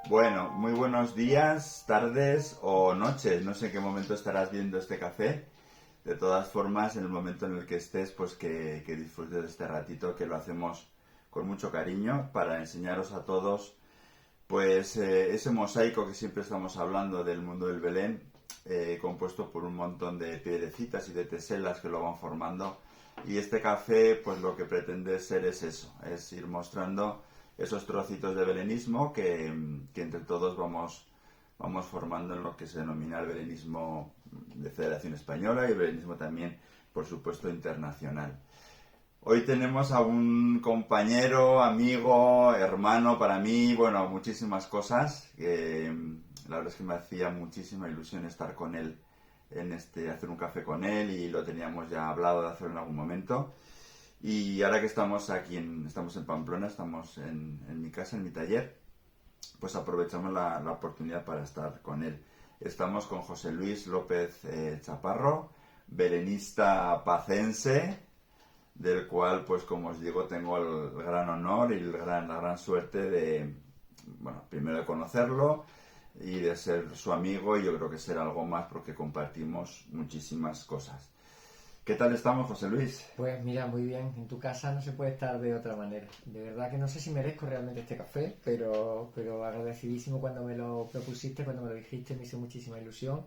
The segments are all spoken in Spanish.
Bueno, muy buenos días, tardes o noches. No sé en qué momento estarás viendo este café. De todas formas, en el momento en el que estés, pues que disfrutes de este ratito, que lo hacemos con mucho cariño para enseñaros a todos, pues ese mosaico que siempre estamos hablando del mundo del Belén, compuesto por un montón de piedrecitas y de teselas que lo van formando. Y este café, pues lo que pretende ser es eso, es ir mostrando esos trocitos de belenismo que entre todos vamos formando en lo que se denomina el belenismo de Federación Española y el belenismo también, por supuesto, internacional. Hoy tenemos a un compañero, amigo, hermano para mí, bueno, muchísimas cosas. La verdad es que me hacía muchísima ilusión estar con él, hacer un café con él, y lo teníamos ya hablado de hacerlo en algún momento. Y ahora que estamos estamos en Pamplona, estamos en mi casa, en mi taller, pues aprovechamos la oportunidad para estar con él. Estamos con José Luis López Chaparro, belenista pacense, del cual, pues como os digo, tengo el gran honor y la gran suerte de, bueno, primero de conocerlo y de ser su amigo, y yo creo que ser algo más porque compartimos muchísimas cosas. ¿Qué tal estamos, José Luis? Pues mira, muy bien. En tu casa no se puede estar de otra manera. De verdad que no sé si merezco realmente este café, pero agradecidísimo cuando me lo propusiste, cuando me lo dijiste, me hizo muchísima ilusión.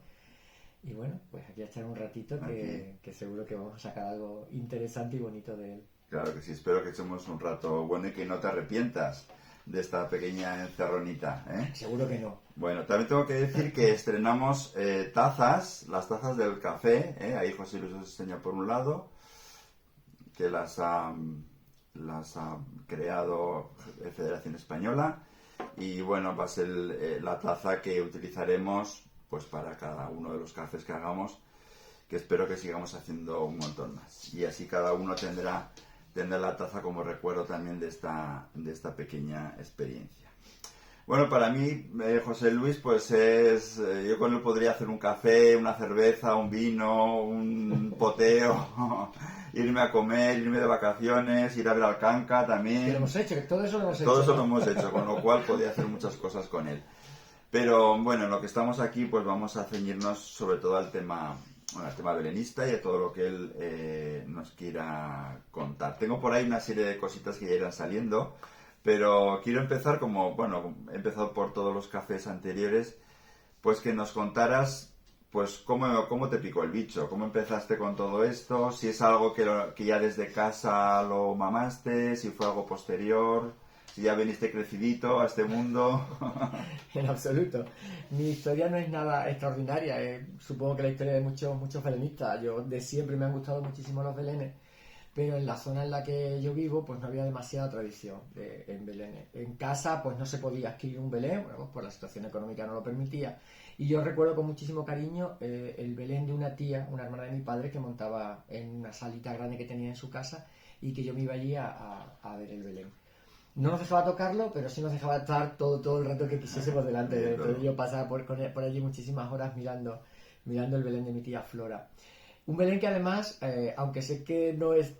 Y bueno, pues aquí a echar un ratito que seguro que vamos a sacar algo interesante y bonito de él. Claro que sí, espero que echemos un rato bueno y que no te arrepientas de esta pequeña encerronita, ¿eh? Seguro que no. Bueno, también tengo que decir que estrenamos tazas, las tazas del café, ¿eh? Ahí José Luis os enseña por un lado, que las ha creado Federación Española, y bueno, va a ser la taza que utilizaremos pues para cada uno de los cafés que hagamos, que espero que sigamos haciendo un montón más, y así cada uno tendrá la taza como recuerdo también de esta pequeña experiencia. Bueno, para mí, José Luis, pues yo con él podría hacer un café, una cerveza, un vino, un poteo, irme a comer, irme de vacaciones, ir a ver al Canca también. Que lo hemos hecho, que todo eso lo hemos hecho. Todo eso lo hemos hecho, con lo cual podría hacer muchas cosas con él. Pero bueno, en lo que estamos aquí, pues vamos a ceñirnos sobre todo al tema belenista y a todo lo que él nos quiera contar. Tengo por ahí una serie de cositas que ya irán saliendo, pero quiero empezar he empezado por todos los cafés anteriores, pues que nos contaras, pues cómo te picó el bicho, cómo empezaste con todo esto, si es algo que ya desde casa lo mamaste, si fue algo posterior, si ya viniste crecidito a este mundo. En absoluto. Mi historia no es nada extraordinaria. Supongo que la historia de muchos belenistas. Yo de siempre me han gustado muchísimo los belenes, pero en la zona en la que yo vivo pues no había demasiada tradición en belenes. En casa pues no se podía adquirir un belén, bueno, pues por la situación económica no lo permitía. Y yo recuerdo con muchísimo cariño el belén de una tía, una hermana de mi padre, que montaba en una salita grande que tenía en su casa, y que yo me iba allí a ver el belén. No nos dejaba tocarlo, pero sí nos dejaba estar todo el rato que quisiésemos delante de él. Entonces yo pasaba por allí muchísimas horas mirando el belén de mi tía Flora. Un belén que además, aunque sé que no es,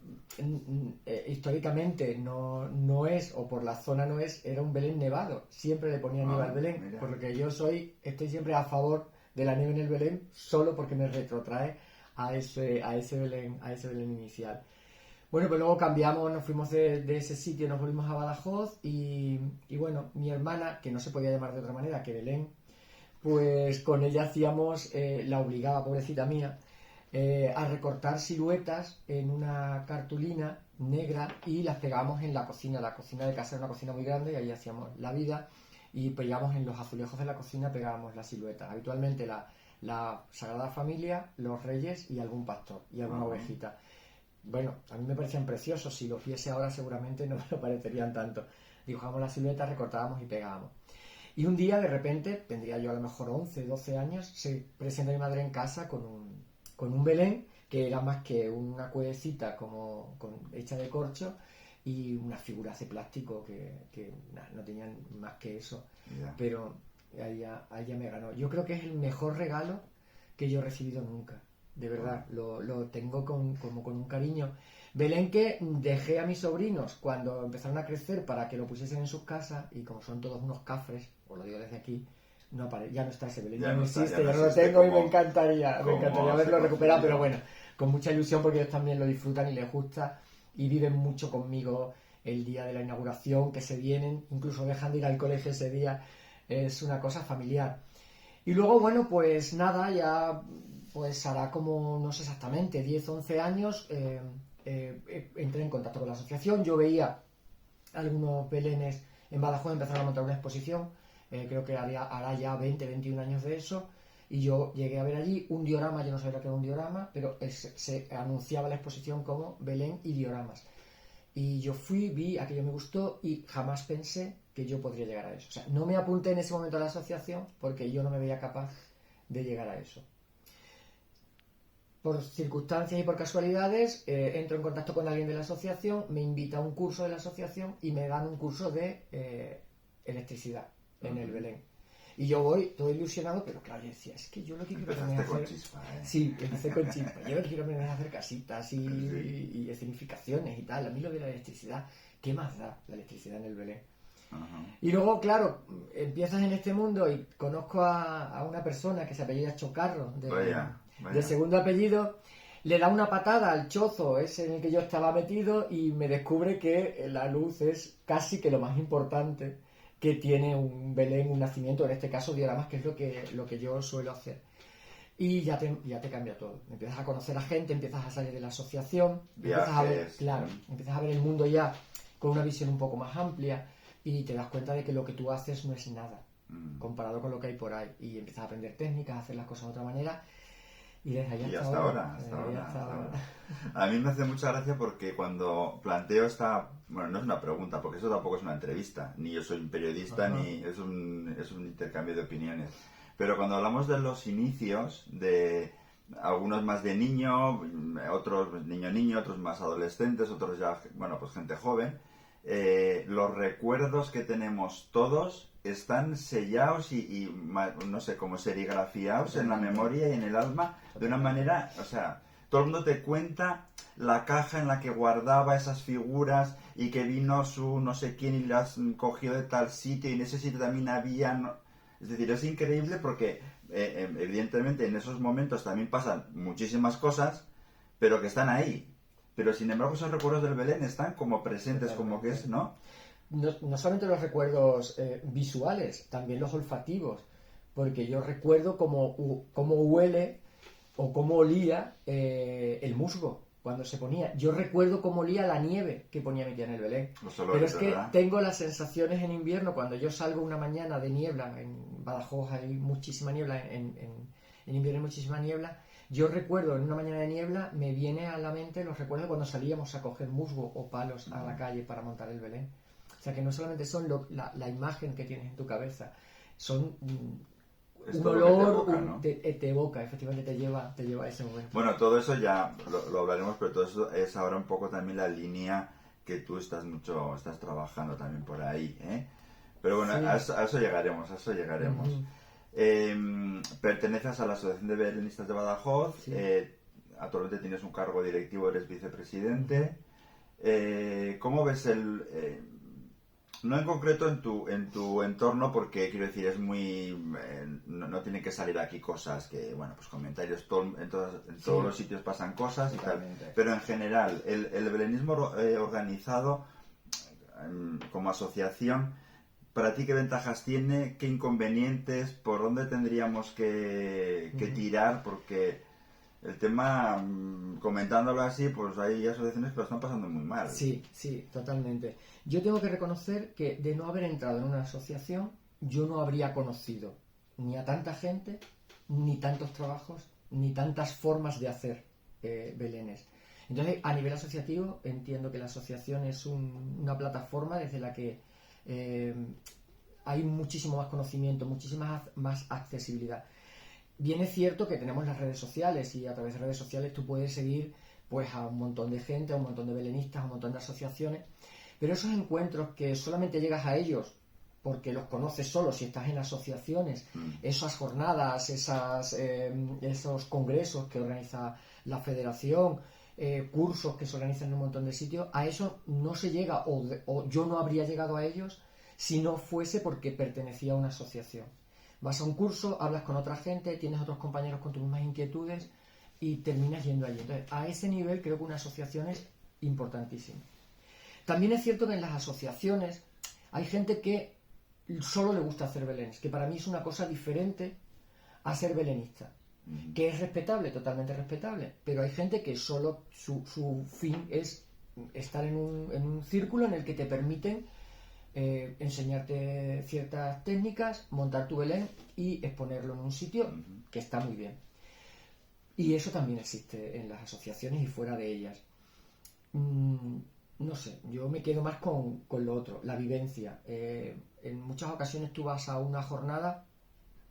históricamente no es, o por la zona no es, era un belén nevado. Siempre le ponía nieve al belén, Mira. por lo que yo estoy siempre a favor de la nieve en el belén, solo porque me retrotrae a ese belén inicial. Bueno, pues luego cambiamos, nos fuimos de ese sitio, nos volvimos a Badajoz y bueno, mi hermana, que no se podía llamar de otra manera que Belén, pues con ella la obligaba, pobrecita mía, a recortar siluetas en una cartulina negra y las pegábamos en la cocina. La cocina de casa era una cocina muy grande y ahí hacíamos la vida, y pegamos en los azulejos de la cocina, pegábamos las siluetas. Habitualmente la Sagrada Familia, los Reyes y algún pastor y alguna ovejita. Bueno, a mí me parecían preciosos. Si los viese ahora seguramente no me lo parecerían tanto. Dibujamos la silueta, recortábamos y pegábamos. Y un día, de repente, tendría yo a lo mejor 11, 12 años, se presenta mi madre en casa con un belén que era más que una cuevecita hecha de corcho y unas figuras de plástico que no tenían más que eso. Yeah. Pero ahí ya me ganó. Yo creo que es el mejor regalo que yo he recibido nunca. De verdad, lo tengo como con un cariño. Belén que dejé a mis sobrinos cuando empezaron a crecer para que lo pusiesen en sus casas, y como son todos unos cafres, os lo digo desde aquí, ya no está ese Belén, ya no existe, ya no lo tengo, y me encantaría haberlo recuperado, pero bueno, con mucha ilusión porque ellos también lo disfrutan y les gusta y viven mucho conmigo el día de la inauguración, que se vienen, incluso dejan de ir al colegio ese día, es una cosa familiar. Y luego, bueno, pues nada, ya pues hará como, no sé exactamente, 10, 11 años, entré en contacto con la asociación. Yo veía algunos belenes en Badajoz, empezaron a montar una exposición, creo que hará ya 20, 21 años de eso, y yo llegué a ver allí un diorama. Yo no sabía que era un diorama, pero se anunciaba la exposición como Belén y dioramas. Y yo fui, vi, aquello me gustó y jamás pensé que yo podría llegar a eso. O sea, no me apunté en ese momento a la asociación porque yo no me veía capaz de llegar a eso. Por circunstancias y por casualidades, entro en contacto con alguien de la asociación, me invita a un curso de la asociación y me dan un curso de electricidad en el Belén. Y yo voy todo ilusionado, pero claro, yo decía, es que yo lo que quiero aprender a hacer... con chispa, ¿eh? Sí, empecé con chispa. Yo lo que quiero aprender a hacer casitas y escenificaciones y tal. A mí lo de la electricidad, ¿qué más da la electricidad en el Belén? Y luego, claro, empiezas en este mundo y conozco a una persona que se apellida Chocarro, de segundo apellido, le da una patada al chozo ese en el que yo estaba metido y me descubre que la luz es casi que lo más importante que tiene un Belén, un nacimiento, en este caso dioramas, que es lo que yo suelo hacer. Y ya te cambia todo. Empiezas a conocer a gente, empiezas a salir de la asociación, empiezas a ver el mundo ya con una visión un poco más amplia y te das cuenta de que lo que tú haces no es nada comparado con lo que hay por ahí. Y empiezas a aprender técnicas, a hacer las cosas de otra manera. Y desde allá hasta ahora. A mí me hace mucha gracia porque cuando planteo bueno, no es una pregunta, porque eso tampoco es una entrevista, ni yo soy un periodista, ni es un intercambio de opiniones. Pero cuando hablamos de los inicios, de algunos más de niño, otros niño, otros más adolescentes, otros ya, bueno, pues gente joven, los recuerdos que tenemos todos están sellados y no sé, como serigrafiados en la memoria y en el alma de una manera, o sea, todo el mundo te cuenta la caja en la que guardaba esas figuras y que vino su no sé quién y las cogió de tal sitio y en ese sitio también había... Es decir, es increíble porque evidentemente en esos momentos también pasan muchísimas cosas, pero que están ahí. Pero sin embargo esos recuerdos del Belén están como presentes, como que es, ¿no? No solamente los recuerdos visuales, también los olfativos, porque yo recuerdo cómo huele o cómo olía el musgo cuando se ponía. Yo recuerdo cómo olía la nieve que ponía mi tía en el Belén. Pero es que ¿verdad? Tengo las sensaciones en invierno, cuando yo salgo una mañana de niebla, en Badajoz hay muchísima niebla, en invierno hay muchísima niebla. Yo recuerdo, en una mañana de niebla, me viene a la mente los recuerdos cuando salíamos a coger musgo o palos a la calle para montar el Belén. O sea, que no solamente son la imagen que tienes en tu cabeza, son un olor, te evoca, efectivamente te lleva a ese momento. Bueno, todo eso ya lo hablaremos, pero todo eso es ahora un poco también la línea que tú estás trabajando también por ahí, ¿eh? Pero bueno, sí. a eso llegaremos. Perteneces a la Asociación de Belenistas de Badajoz, sí. Actualmente tienes un cargo directivo, eres vicepresidente. ¿Cómo ves no en concreto en tu entorno, porque quiero decir, es muy... no tienen que salir aquí cosas que, bueno, pues comentarios, en todos los sitios pasan cosas totalmente. Y tal, pero en general, el belenismo organizado como asociación, ¿para ti qué ventajas tiene? ¿Qué inconvenientes? ¿Por dónde tendríamos que tirar? Porque el tema, comentándolo así, pues hay asociaciones que lo están pasando muy mal. Sí, totalmente. Yo tengo que reconocer que de no haber entrado en una asociación, yo no habría conocido ni a tanta gente, ni tantos trabajos, ni tantas formas de hacer belenes. Entonces, a nivel asociativo, entiendo que la asociación es una plataforma desde la que hay muchísimo más conocimiento, muchísima más accesibilidad. Bien es cierto que tenemos las redes sociales y a través de redes sociales tú puedes seguir pues a un montón de gente, a un montón de belenistas, a un montón de asociaciones, pero esos encuentros que solamente llegas a ellos porque los conoces solo si estás en asociaciones, esas jornadas, esos congresos que organiza la federación, cursos que se organizan en un montón de sitios, a eso no se llega, o yo no habría llegado a ellos si no fuese porque pertenecía a una asociación. Vas a un curso, hablas con otra gente, tienes otros compañeros con tus mismas inquietudes y terminas yendo allí. Entonces, a ese nivel creo que una asociación es importantísima. También es cierto que en las asociaciones hay gente que solo le gusta hacer belenes, que para mí es una cosa diferente a ser belenista, que es respetable, totalmente respetable, pero hay gente que solo su fin es estar en un círculo en el que te permiten enseñarte ciertas técnicas, montar tu belén y exponerlo en un sitio que está muy bien. Y eso también existe en las asociaciones y fuera de ellas. No sé, yo me quedo más con lo otro, la vivencia. En muchas ocasiones tú vas a una jornada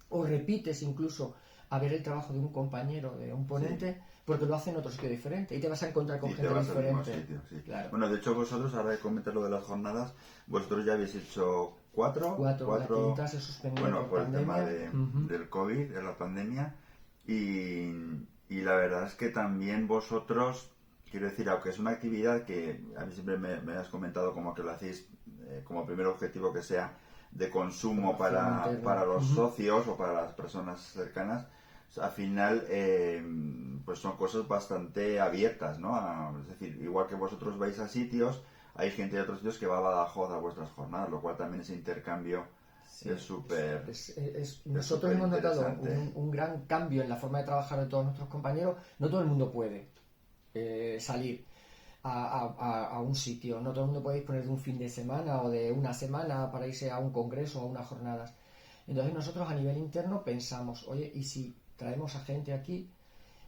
o repites incluso a ver el trabajo de un compañero, de un ponente, porque lo hace en otro sitio diferente y te vas a encontrar con gente diferente. Sitio. Claro. Bueno, de hecho vosotros, ahora de comentar lo de las jornadas, vosotros ya habéis hecho cuatro. La quinta se suspendió por el pandemia. tema del COVID, de la pandemia, y la verdad es que también vosotros, quiero decir, aunque es una actividad que a mí siempre me has comentado como que lo hacéis como primer objetivo que sea de consumo para los socios o para las personas cercanas, al final pues son cosas bastante abiertas, ¿no? Es decir, igual que vosotros vais a sitios, hay gente de otros sitios que va a Badajoz a vuestras jornadas, lo cual también ese intercambio es súper... Nosotros hemos notado un gran cambio en la forma de trabajar de todos nuestros compañeros. No todo el mundo puede salir a un sitio, no todo el mundo puede disponer de un fin de semana o de una semana para irse a un congreso o a unas jornadas. Entonces nosotros a nivel interno pensamos, oye, ¿y si traemos a gente aquí?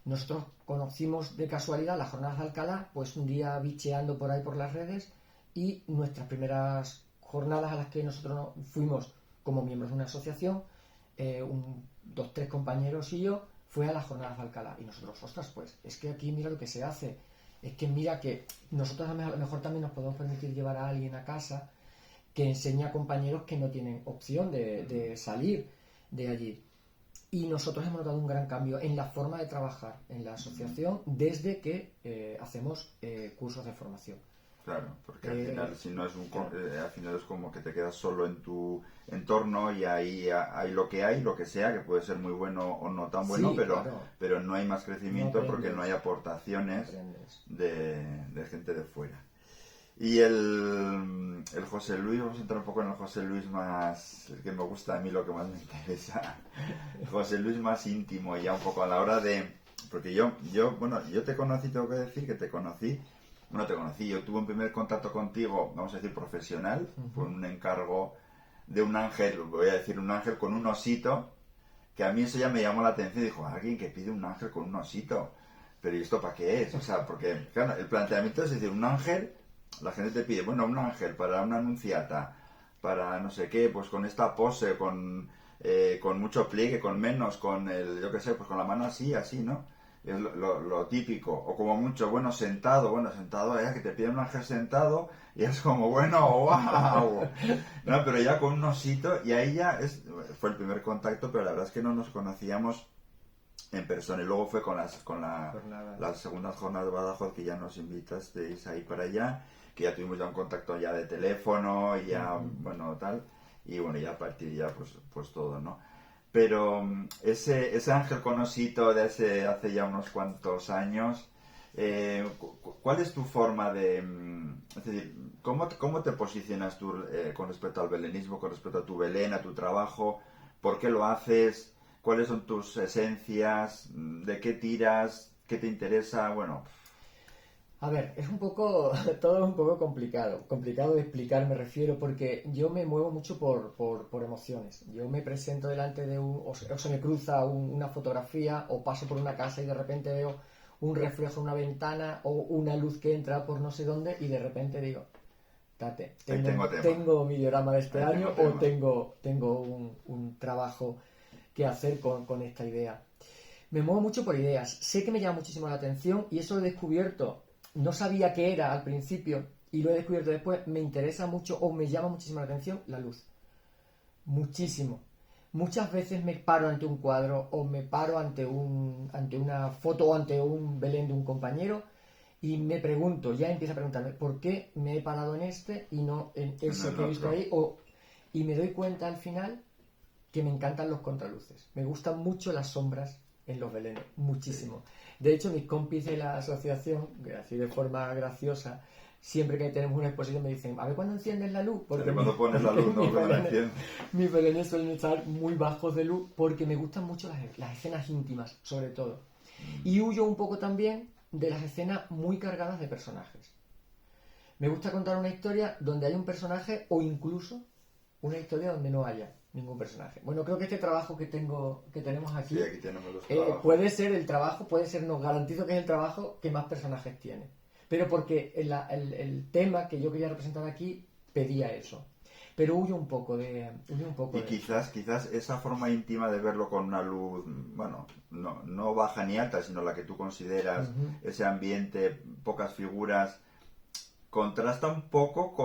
Nosotros conocimos de casualidad las jornadas de Alcalá, pues un día bicheando por ahí por las redes, y nuestras primeras jornadas a las que nosotros fuimos como miembros de una asociación, 2-3 compañeros y yo, fue a las jornadas de Alcalá. Y nosotros, ostras, pues es que aquí mira lo que se hace, es que mira que nosotros a lo mejor también nos podemos permitir llevar a alguien a casa que enseña a compañeros que no tienen opción de salir de allí. Y nosotros hemos notado un gran cambio en la forma de trabajar en la asociación desde que hacemos cursos de formación. Claro, porque al final, si no es al final es como que te quedas solo en tu entorno y ahí hay lo que hay, lo que sea, que puede ser muy bueno o no tan bueno, Sí, pero no hay más crecimiento porque no hay aportaciones de gente de fuera. Y el José Luis, vamos a entrar un poco en el José Luis más, el que me gusta a mí, lo que más me interesa, el José Luis más íntimo, ya un poco a la hora de, porque yo te conocí, tengo que decir que te conocí, yo tuve un primer contacto contigo, vamos a decir profesional, por un encargo de un ángel, voy a decir un ángel con un osito, que a mí eso ya me llamó la atención, dijo, alguien que pide un ángel con un osito, pero ¿y esto para qué es? O sea, porque claro, el planteamiento es decir, un ángel, la gente te pide, bueno, un ángel para una anunciata, para no sé qué, pues con esta pose, con mucho pliegue, con menos, con el, yo qué sé, pues con la mano así, ¿no? Es lo típico, o como mucho, sentado, que te piden un ángel sentado, y es como, wow, no, pero ya con un osito, y ahí ya fue el primer contacto, pero la verdad es que no nos conocíamos en persona, y luego fue con las segundas jornadas de Badajoz, que ya nos invitasteis ahí para allá, que ya tuvimos ya un contacto ya de teléfono, y ya, tal, y ya a partir ya, pues todo, ¿no? Pero ese ángel con osito de hace ya unos cuantos años, ¿cuál es tu forma de... es decir, ¿cómo te posicionas tú con respecto al belenismo, con respecto a tu Belén, a tu trabajo? ¿Por qué lo haces? ¿Cuáles son tus esencias? ¿De qué tiras? ¿Qué te interesa? Bueno... A ver, todo es un poco complicado de explicar, me refiero, porque yo me muevo mucho por emociones. Yo me presento delante de o se me cruza una fotografía, o paso por una casa y de repente veo un reflejo en una ventana o una luz que entra por no sé dónde y de repente digo, tengo mi diorama de este año o tengo un trabajo que hacer con esta idea. Me muevo mucho por ideas. Sé que me llama muchísimo la atención y eso lo he descubierto. No sabía qué era al principio y lo he descubierto después. Me interesa mucho o me llama muchísimo la atención la luz. Muchísimo. Muchas veces me paro ante un cuadro o me paro ante una foto o ante un Belén de un compañero y me pregunto, ya empiezo a preguntarme, ¿por qué me he parado en este y no en ese el que he visto otro. ahí? Y me doy cuenta al final que me encantan los contraluces. Me gustan mucho las sombras en los belenes, muchísimo. De hecho, mis compis de la asociación, así de forma graciosa, siempre que tenemos una exposición me dicen, a ver cuándo enciendes la luz. Porque cuando pones la luz, ¿no? Cuando la enciendes. Mis belenes suelen estar muy bajos de luz porque me gustan mucho las escenas íntimas, sobre todo. Y huyo un poco también de las escenas muy cargadas de personajes. Me gusta contar una historia donde hay un personaje o incluso una historia donde no haya ningún personaje. Bueno, creo que este trabajo que tenemos aquí, Sí, aquí tenemos los trabajos. puede ser el trabajo, nos garantizo que es el trabajo que más personajes tiene. Pero porque el tema que yo quería representar aquí pedía eso. Pero huyo un poco de... Y quizás esa forma íntima de verlo con una luz, bueno, no baja ni alta, sino la que tú consideras, ese ambiente, pocas figuras, contrasta un poco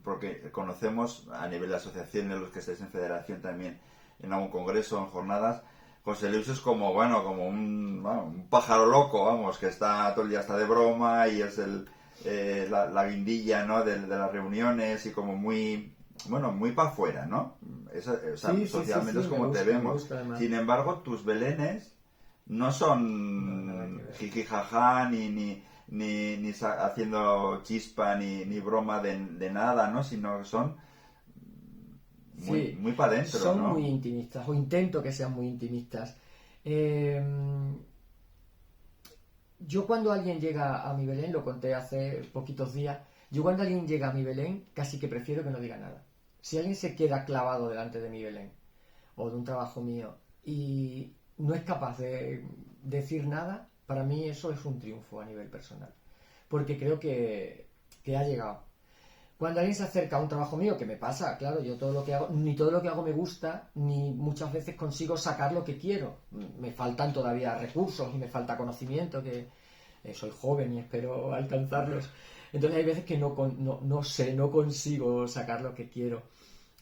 porque conocemos a nivel de asociación, de los que estáis en federación también, en algún congreso, en jornadas, José Luis es como un pájaro loco, vamos, que está todo el día, está de broma y es la guindilla, ¿no? de las reuniones y como muy para afuera, ¿no? Socialmente es como te vemos. Sin embargo, tus belenes no son jiji jaja ni haciendo chispa ni broma de nada, ¿no? Sino que son muy para adentro, son ¿no? muy intimistas, o intento que sean muy intimistas. Yo cuando alguien llega a mi Belén, lo conté hace poquitos días, yo cuando alguien llega a mi Belén casi que prefiero que no diga nada. Si alguien se queda clavado delante de mi Belén o de un trabajo mío y no es capaz de decir nada, para mí eso es un triunfo a nivel personal. Porque creo que ha llegado. Cuando alguien se acerca a un trabajo mío, que me pasa, claro, yo todo lo que hago, ni todo lo que hago me gusta, ni muchas veces consigo sacar lo que quiero. Me faltan todavía recursos y me falta conocimiento, que soy joven y espero alcanzarlos. Entonces hay veces que no consigo sacar lo que quiero.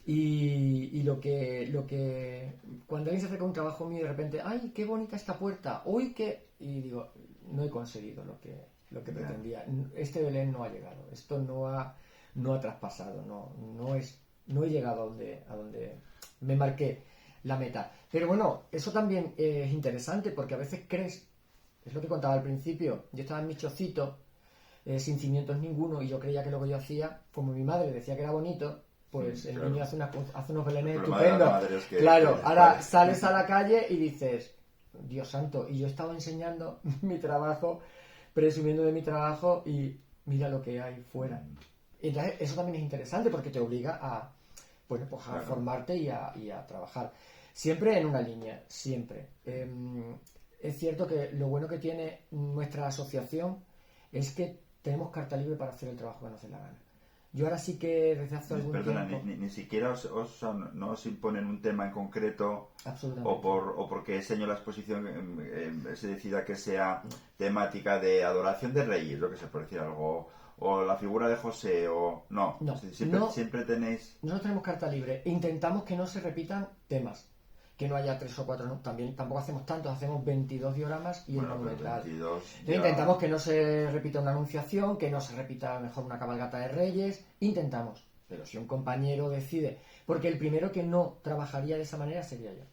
Y lo que cuando alguien se acerca a un trabajo mío y de repente, ¡ay, qué bonita esta puerta! ¡Uy, qué! Y digo, no he conseguido lo que pretendía. Este Belén no ha llegado. Esto no ha traspasado. No he llegado a donde me marqué la meta. Pero bueno, eso también es interesante porque a veces crees, es lo que contaba al principio, yo estaba en mi chocito, sin cimientos ninguno, y yo creía que lo que yo hacía, como mi madre decía que era bonito, pues el niño hace unos belenes estupendos. Claro, ahora sales a la calle y dices, Dios santo, y yo he estado enseñando mi trabajo, presumiendo de mi trabajo, y mira lo que hay fuera. Entonces, eso también es interesante porque te obliga a formarte y a trabajar. Siempre en una línea, siempre. Es cierto que lo bueno que tiene nuestra asociación es que tenemos carta libre para hacer el trabajo que nos dé la gana. Yo ahora sí que desde hace algún tiempo... Ni siquiera no os imponen un tema en concreto o porque ese año la exposición se decida que sea temática de adoración de reyes, lo que se puede decir algo, o la figura de José, o... No, siempre tenéis... Nosotros tenemos carta libre. Intentamos que no se repitan temas. Que no haya 3 o 4, ¿no? Tampoco hacemos tantos, hacemos 22 dioramas y el monumental. Intentamos que no se repita una anunciación, que no se repita a lo mejor una cabalgata de reyes. Intentamos. Pero si un compañero decide... Porque el primero que no trabajaría de esa manera sería yo.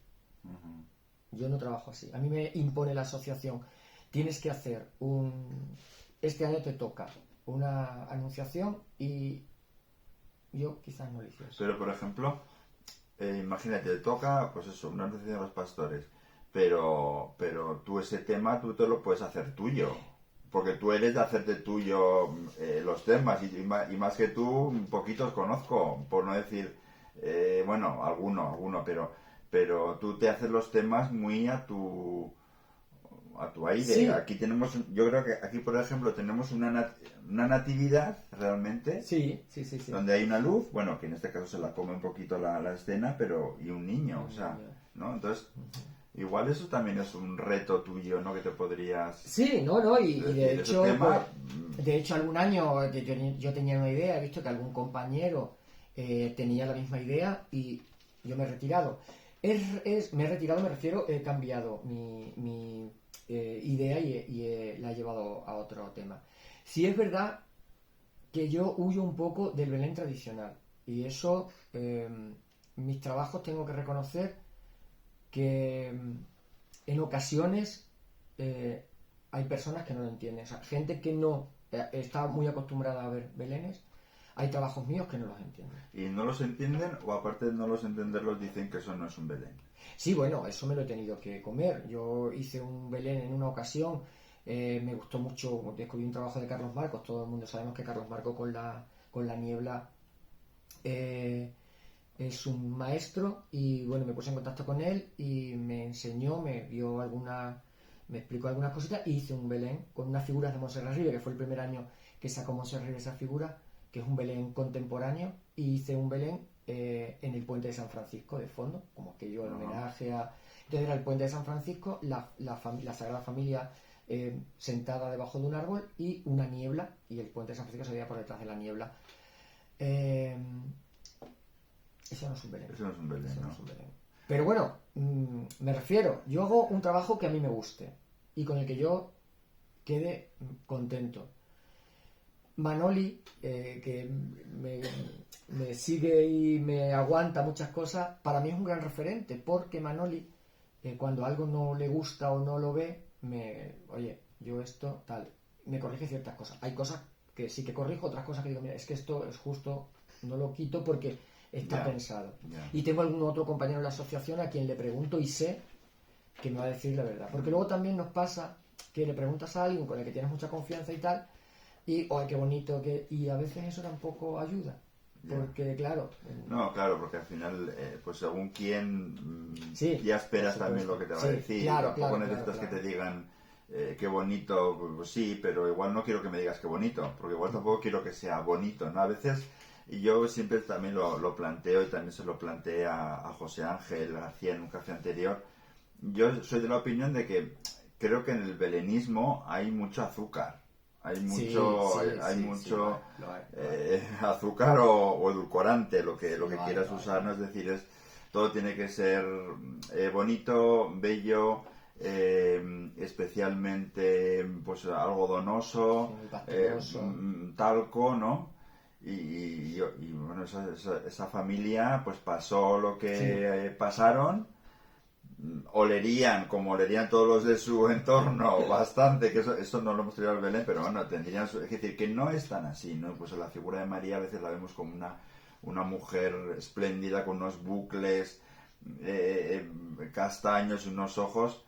Yo no trabajo así. A mí me impone la asociación. Tienes que hacer este año te toca una anunciación y yo quizás no lo hiciera. Pero, por ejemplo... imagínate, te toca, pues eso, una anunciación de los pastores, pero tú ese tema tú te lo puedes hacer tuyo, porque tú eres de hacerte tuyo los temas y más que tú, poquitos conozco, por no decir, alguno, pero tú te haces los temas muy a tu aire. Sí. Yo creo que aquí, por ejemplo, tenemos una natividad realmente, sí. donde hay una luz, bueno, que en este caso se la come un poquito la escena, pero y un niño, ¿no? Entonces, igual eso también es un reto tuyo, ¿no? Que te podrías... Sí, y de hecho, algún año yo tenía una idea, he visto que algún compañero tenía la misma idea y yo me he retirado. Me he retirado, me refiero, he cambiado mi idea y la he llevado a otro tema. Sí es verdad que yo huyo un poco del Belén tradicional. Y eso, mis trabajos tengo que reconocer que en ocasiones hay personas que no lo entienden. O sea, gente que no está muy acostumbrada a ver belenes, hay trabajos míos que no los entienden. ¿Y no los entienden o aparte de no los entenderlos dicen que eso no es un Belén? Sí, bueno, eso me lo he tenido que comer. Yo hice un Belén en una ocasión, me gustó mucho, descubrí un trabajo de Carlos Marcos, todo el mundo sabemos que Carlos Marcos con la niebla es un maestro y bueno, me puse en contacto con él y me enseñó, me explicó algunas cositas y hice un Belén con unas figuras de Montserrat Ribe, que fue el primer año que sacó Montserrat Ribe esa figura, que es un Belén contemporáneo, y hice un Belén en el puente de San Francisco de fondo, como que yo en homenaje a... Entonces era el puente de San Francisco, la Sagrada Familia sentada debajo de un árbol y una niebla, y el puente de San Francisco se veía por detrás de la niebla. Eso no es un Belén. Eso no es un Belén, Eso no ¿no? es un Belén. Pero bueno, me refiero, yo hago un trabajo que a mí me guste y con el que yo quede contento. Manoli, que me sigue y me aguanta muchas cosas, para mí es un gran referente, porque Manoli, cuando algo no le gusta o no lo ve, oye, yo esto, tal, me corrige ciertas cosas. Hay cosas que sí que corrijo, otras cosas que digo, mira, es que esto es justo, no lo quito porque está pensado. Y tengo algún otro compañero de la asociación a quien le pregunto y sé que me va a decir la verdad. Porque luego también nos pasa que le preguntas a alguien con el que tienes mucha confianza y tal, y, ¡ay, qué bonito! Y a veces eso tampoco ayuda. Porque, claro... No, claro, porque al final, pues según quién, sí, ya esperas también lo que te va a decir. Claro, tampoco necesitas que te digan qué bonito, pues sí, pero igual no quiero que me digas qué bonito, porque igual tampoco quiero que sea bonito, ¿no? A veces, y yo siempre también lo planteo, y también se lo planteé a José Ángel García en un café anterior, yo soy de la opinión de que creo que en el belenismo hay mucho azúcar. Hay mucho azúcar o edulcorante, lo que quieras usar, ¿no? Es decir, todo tiene que ser bonito, bello, especialmente pues algodonoso, talco, ¿no? Y bueno, esa familia pues pasó lo que pasaron. Olerían como olerían todos los de su entorno bastante, que eso no lo hemos traído al Belén, pero bueno, tendrían es decir, que no es tan así, ¿no? Pues la figura de María a veces la vemos como una mujer espléndida con unos bucles castaños y unos ojos,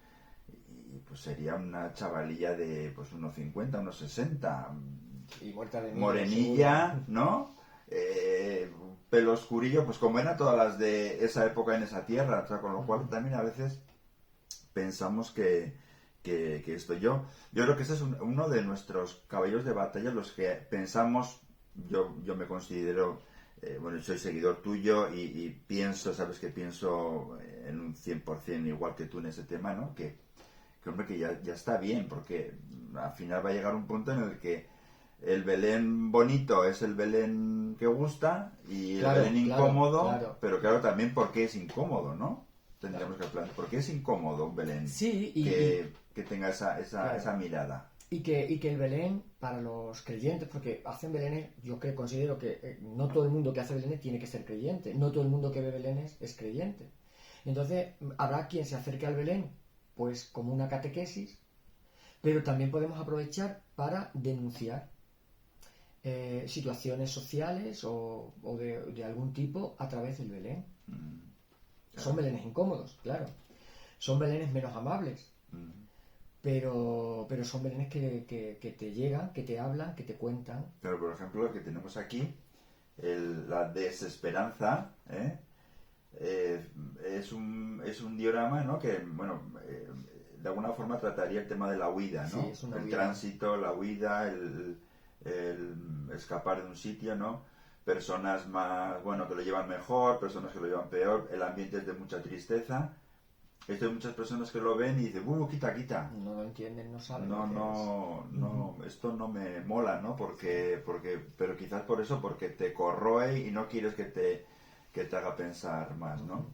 y pues sería una chavalilla de pues unos 50, unos 60, y muerta de morenilla, seguro, ¿no? Pelo oscurillo, pues como eran todas las de esa época en esa tierra, o sea, con lo cual también a veces pensamos que esto, yo creo que ese es uno de nuestros caballos de batalla, los que pensamos, yo me considero, bueno, soy seguidor tuyo y pienso, sabes que pienso en un 100% igual que tú en ese tema, ¿no? Que hombre, que ya está bien, porque al final va a llegar un punto en el que el Belén bonito es el Belén que gusta y el Belén incómodo, pero claro, también porque es incómodo, ¿no? Tendríamos que hablar. ¿Por qué es incómodo un Belén que tenga esa mirada? Y que el Belén, para los creyentes, porque hacen Belenes, yo considero que no todo el mundo que hace Belenes tiene que ser creyente, no todo el mundo que ve Belenes es creyente. Entonces, habrá quien se acerque al Belén, pues como una catequesis, pero también podemos aprovechar para denunciar situaciones sociales o de algún tipo a través del Belén. Claro. Son Belenes incómodos, claro. Son Belenes menos amables. Pero son Belenes que te llegan, que te hablan, que te cuentan. Pero por ejemplo, lo que tenemos aquí, la desesperanza, es un diorama, ¿no? Que, bueno, de alguna forma trataría el tema de la huida, ¿no? Sí, es una huida. Tránsito, la huida, el escapar de un sitio, ¿no? Personas más, bueno, que lo llevan mejor, personas que lo llevan peor, el ambiente es de mucha tristeza. Hay muchas personas que lo ven y dicen, quita. No lo entienden, no saben. No, esto no me mola, ¿no? Pero quizás por eso, porque te corroe y no quieres que te haga pensar más, ¿no?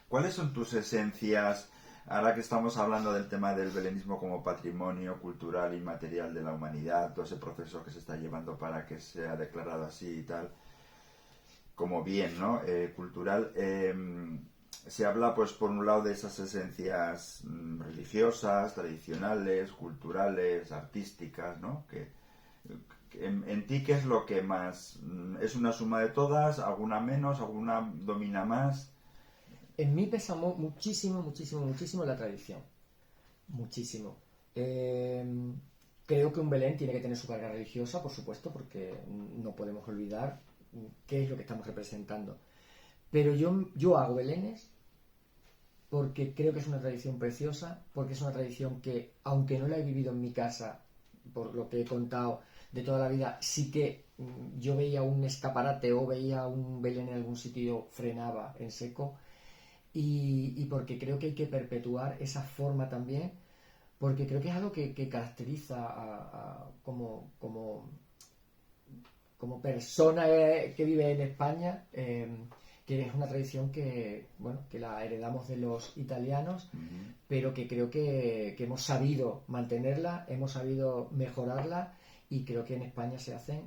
¿Cuáles son tus esencias ahora que estamos hablando del tema del belenismo como patrimonio cultural y material de la humanidad, todo ese proceso que se está llevando para que sea declarado así y tal, como bien, ¿no? Cultural, se habla, pues, por un lado de esas esencias religiosas, tradicionales, culturales, artísticas, ¿no? En ti, ¿qué es lo que más? ¿Es una suma de todas? ¿Alguna menos? ¿Alguna domina más? En mí pesa muchísimo, muchísimo, muchísimo la tradición. Muchísimo. Creo que un Belén tiene que tener su carga religiosa, por supuesto, porque no podemos olvidar qué es lo que estamos representando. Pero yo hago Belenes porque creo que es una tradición preciosa, porque es una tradición que, aunque no la he vivido en mi casa, por lo que he contado de toda la vida, sí que yo veía un escaparate o veía un Belén en algún sitio, frenaba en seco, y porque creo que hay que perpetuar esa forma también, porque creo que es algo que caracteriza como persona que vive en España, que es una tradición que, bueno, que la heredamos de los italianos, pero que creo que hemos sabido mantenerla, hemos sabido mejorarla, y creo que en España se hacen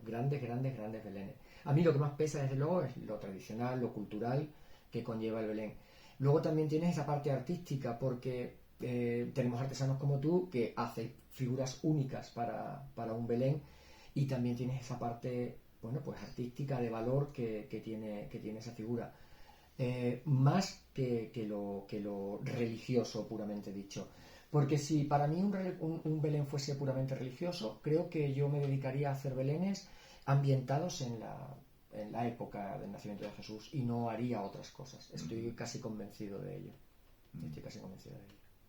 grandes, grandes, grandes Belenes. A mí lo que más pesa, desde luego, es lo tradicional, lo cultural que conlleva el Belén. Luego también tienes esa parte artística, porque tenemos artesanos como tú que hacen figuras únicas para un Belén, y también tienes esa parte, bueno, pues artística, de valor que tiene esa figura. Más que lo religioso puramente dicho. Porque si para mí un Belén fuese puramente religioso, creo que yo me dedicaría a hacer Belenes ambientados en la época del nacimiento de Jesús, y no haría otras cosas. Estoy casi convencido de ello.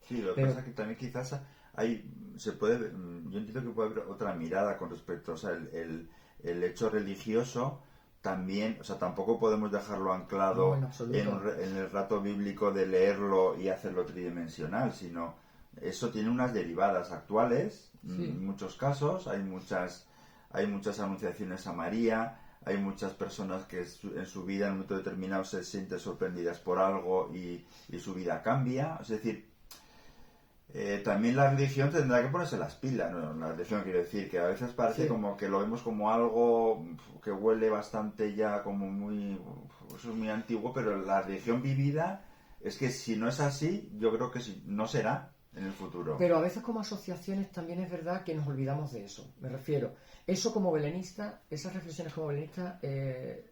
Sí, lo que pasa es que también quizás yo entiendo que puede haber otra mirada con respecto, o sea, el hecho religioso también, o sea, tampoco podemos dejarlo anclado en el rato bíblico de leerlo y hacerlo tridimensional, sino eso tiene unas derivadas actuales, en muchos casos, hay muchas anunciaciones a María, hay muchas personas que en su vida en un momento determinado se sienten sorprendidas por algo y su vida cambia, es decir, también la religión tendrá que ponerse las pilas, ¿no? La religión, quiero decir, que a veces parece como que lo vemos como algo que huele bastante ya como eso es muy antiguo, pero la religión vivida es que si no es así, yo creo que no será en el futuro. Pero a veces como asociaciones también es verdad que nos olvidamos de eso. Me refiero, eso como belenista, esas reflexiones como belenista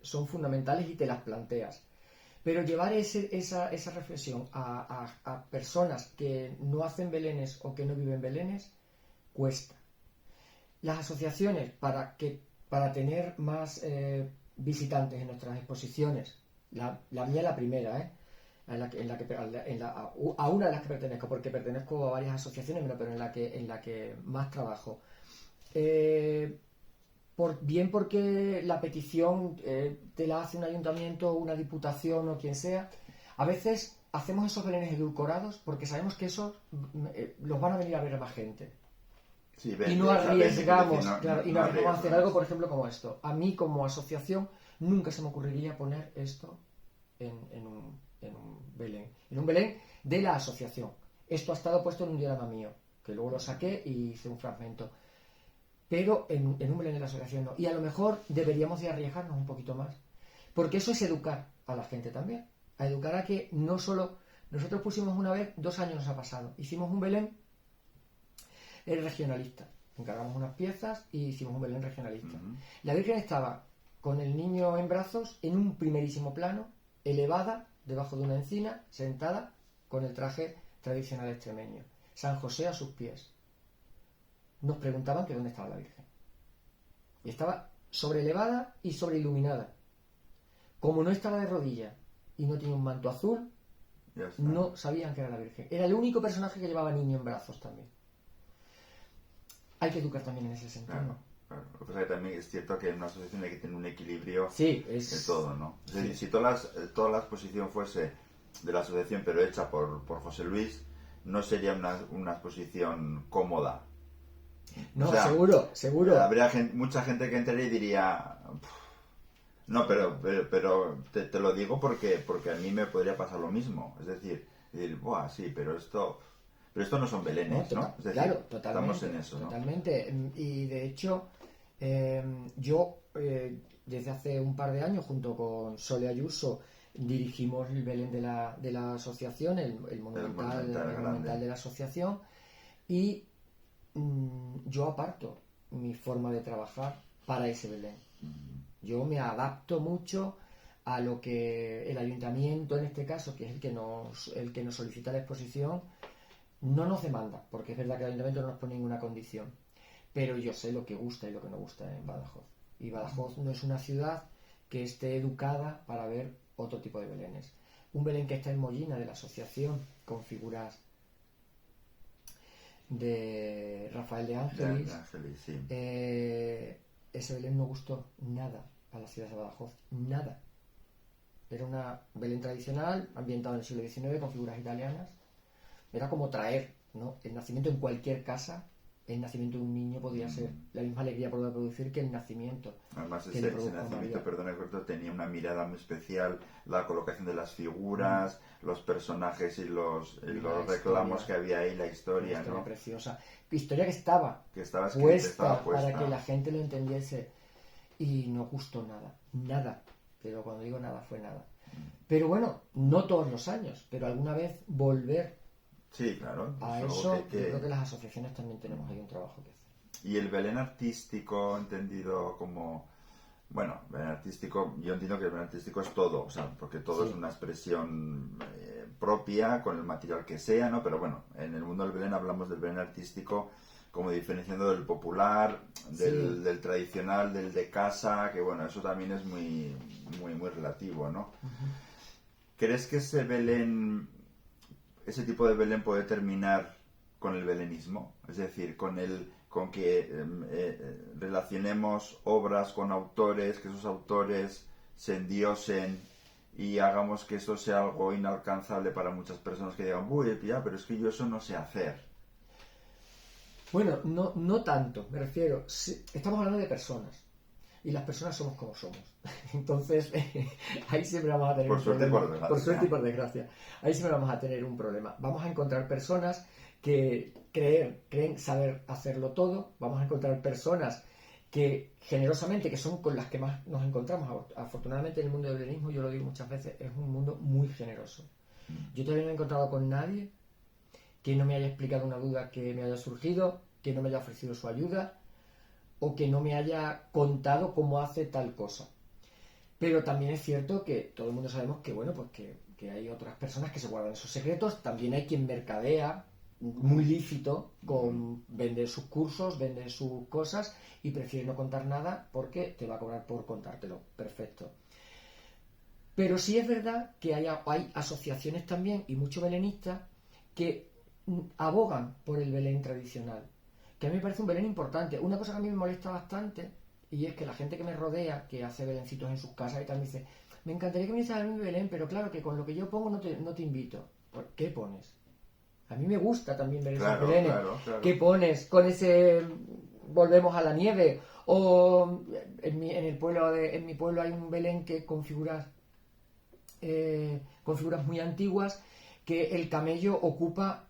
son fundamentales y te las planteas. Pero llevar esa reflexión a personas que no hacen Belenes o que no viven Belenes cuesta. Las asociaciones, para tener más visitantes en nuestras exposiciones, la mía la primera, a una de las que pertenezco, porque pertenezco a varias asociaciones, pero en la que más trabajo. Bien porque la petición te la hace un ayuntamiento, una diputación o quien sea. A veces hacemos esos belenes edulcorados porque sabemos que esos los van a venir a ver más gente. Sí, y no arriesgamos, a hacer algo, por ejemplo, como esto. A mí, como asociación, nunca se me ocurriría poner esto en un Belén. En un Belén de la asociación. Esto ha estado puesto en un diagrama mío, que luego lo saqué y hice un fragmento. Pero en un Belén de la asociación no. Y a lo mejor deberíamos de arriesgarnos un poquito más. Porque eso es educar a la gente también. A educar a que no solo... Nosotros pusimos una vez, 2 años nos ha pasado, hicimos un Belén regionalista. Encargamos unas piezas y hicimos un Belén regionalista. La Virgen estaba con el niño en brazos, en un primerísimo plano, elevada, debajo de una encina, sentada, con el traje tradicional extremeño. San José a sus pies. Nos preguntaban que dónde estaba la Virgen. Y estaba sobreelevada y sobreiluminada. Como no estaba de rodillas y no tenía un manto azul, no sabían que era la Virgen. Era el único personaje que llevaba niño en brazos también. Hay que educar también en ese sentido. Claro. Lo que pasa es que también es cierto que en una asociación hay que tener un equilibrio de todo, ¿no? Es decir, si toda la exposición fuese de la asociación pero hecha por José Luis, no sería una exposición cómoda. No, o sea, seguro. Habría mucha gente que entraría y diría... No, pero te lo digo porque a mí me podría pasar lo mismo. Es decir, Y decir, buah, sí, pero esto no son belenes, ¿no? Es decir, claro, totalmente, estamos en eso, ¿no? totalmente. Y de hecho, yo desde hace un par de años, junto con Sole Ayuso, dirigimos el Belén de la asociación, el monumental de la asociación, y yo aparto mi forma de trabajar para ese Belén. Yo me adapto mucho a lo que el ayuntamiento, en este caso, que es el que nos solicita la exposición, no nos demanda, porque es verdad que el ayuntamiento no nos pone ninguna condición, pero yo sé lo que gusta y lo que no gusta en Badajoz. Y Badajoz no es una ciudad que esté educada para ver otro tipo de belenes. Un Belén que está en Mollina, de la asociación, con figuras de Rafael de Ángelis, sí. Ese Belén no gustó nada a la ciudad de Badajoz, nada. Era una Belén tradicional, ambientado en el siglo XIX, con figuras italianas. Era como traer, ¿no?, el nacimiento en cualquier casa. El nacimiento de un niño podía ser la misma alegría por producir que el nacimiento. Además, ese nacimiento, perdona, tenía una mirada muy especial, la colocación de las figuras, los personajes y los reclamos que había ahí, la historia, una historia, ¿no? Preciosa. Historia que estaba puesta para que la gente lo entendiese. Y no gustó nada. Pero cuando digo nada, fue nada. Pero bueno, no todos los años, pero alguna vez volver. Sí, claro. A eso yo creo que las asociaciones también tenemos ahí un trabajo que hacer. Y el Belén artístico, entendido como... Bueno, Belén artístico, yo entiendo que el Belén artístico es todo, o sea, porque todo es una expresión propia, con el material que sea, ¿no? Pero bueno, en el mundo del Belén hablamos del Belén artístico como diferenciando del popular, del tradicional, del de casa, que bueno, eso también es muy, muy, muy relativo, ¿no? ¿Crees que ese tipo de Belén puede terminar con el belenismo? Es decir, con que relacionemos obras con autores, que esos autores se endiosen y hagamos que eso sea algo inalcanzable para muchas personas que digan, uy, ya, pero es que yo eso no sé hacer. Bueno, no tanto, me refiero, estamos hablando de personas. Y las personas somos como somos. Entonces, ahí siempre vamos a tener un problema. Por suerte y por desgracia. Ahí siempre vamos a tener un problema. Vamos a encontrar personas que creen saber hacerlo todo. Vamos a encontrar personas que generosamente, que son con las que más nos encontramos. Afortunadamente en el mundo del belenismo, yo lo digo muchas veces, es un mundo muy generoso. Yo todavía no he encontrado con nadie que no me haya explicado una duda que me haya surgido, que no me haya ofrecido su ayuda, o que no me haya contado cómo hace tal cosa. Pero también es cierto que todo el mundo sabemos que, bueno, pues que hay otras personas que se guardan esos secretos. También hay quien mercadea, muy lícito, con vender sus cursos, vender sus cosas, y prefiere no contar nada porque te va a cobrar por contártelo. Perfecto. Pero sí es verdad que hay asociaciones también, y muchos belenistas, que abogan por el Belén tradicional, que a mí me parece un Belén importante. Una cosa que a mí me molesta bastante, y es que la gente que me rodea, que hace belencitos en sus casas y tal, me dice, me encantaría que vinieses a ver mi Belén, pero claro que con lo que yo pongo no te invito. ¿Por qué pones? A mí me gusta también ver esos belenes. Claro. ¿Qué pones? Con ese volvemos a la nieve. O en mi pueblo hay un Belén que con figuras muy antiguas, que el camello ocupa...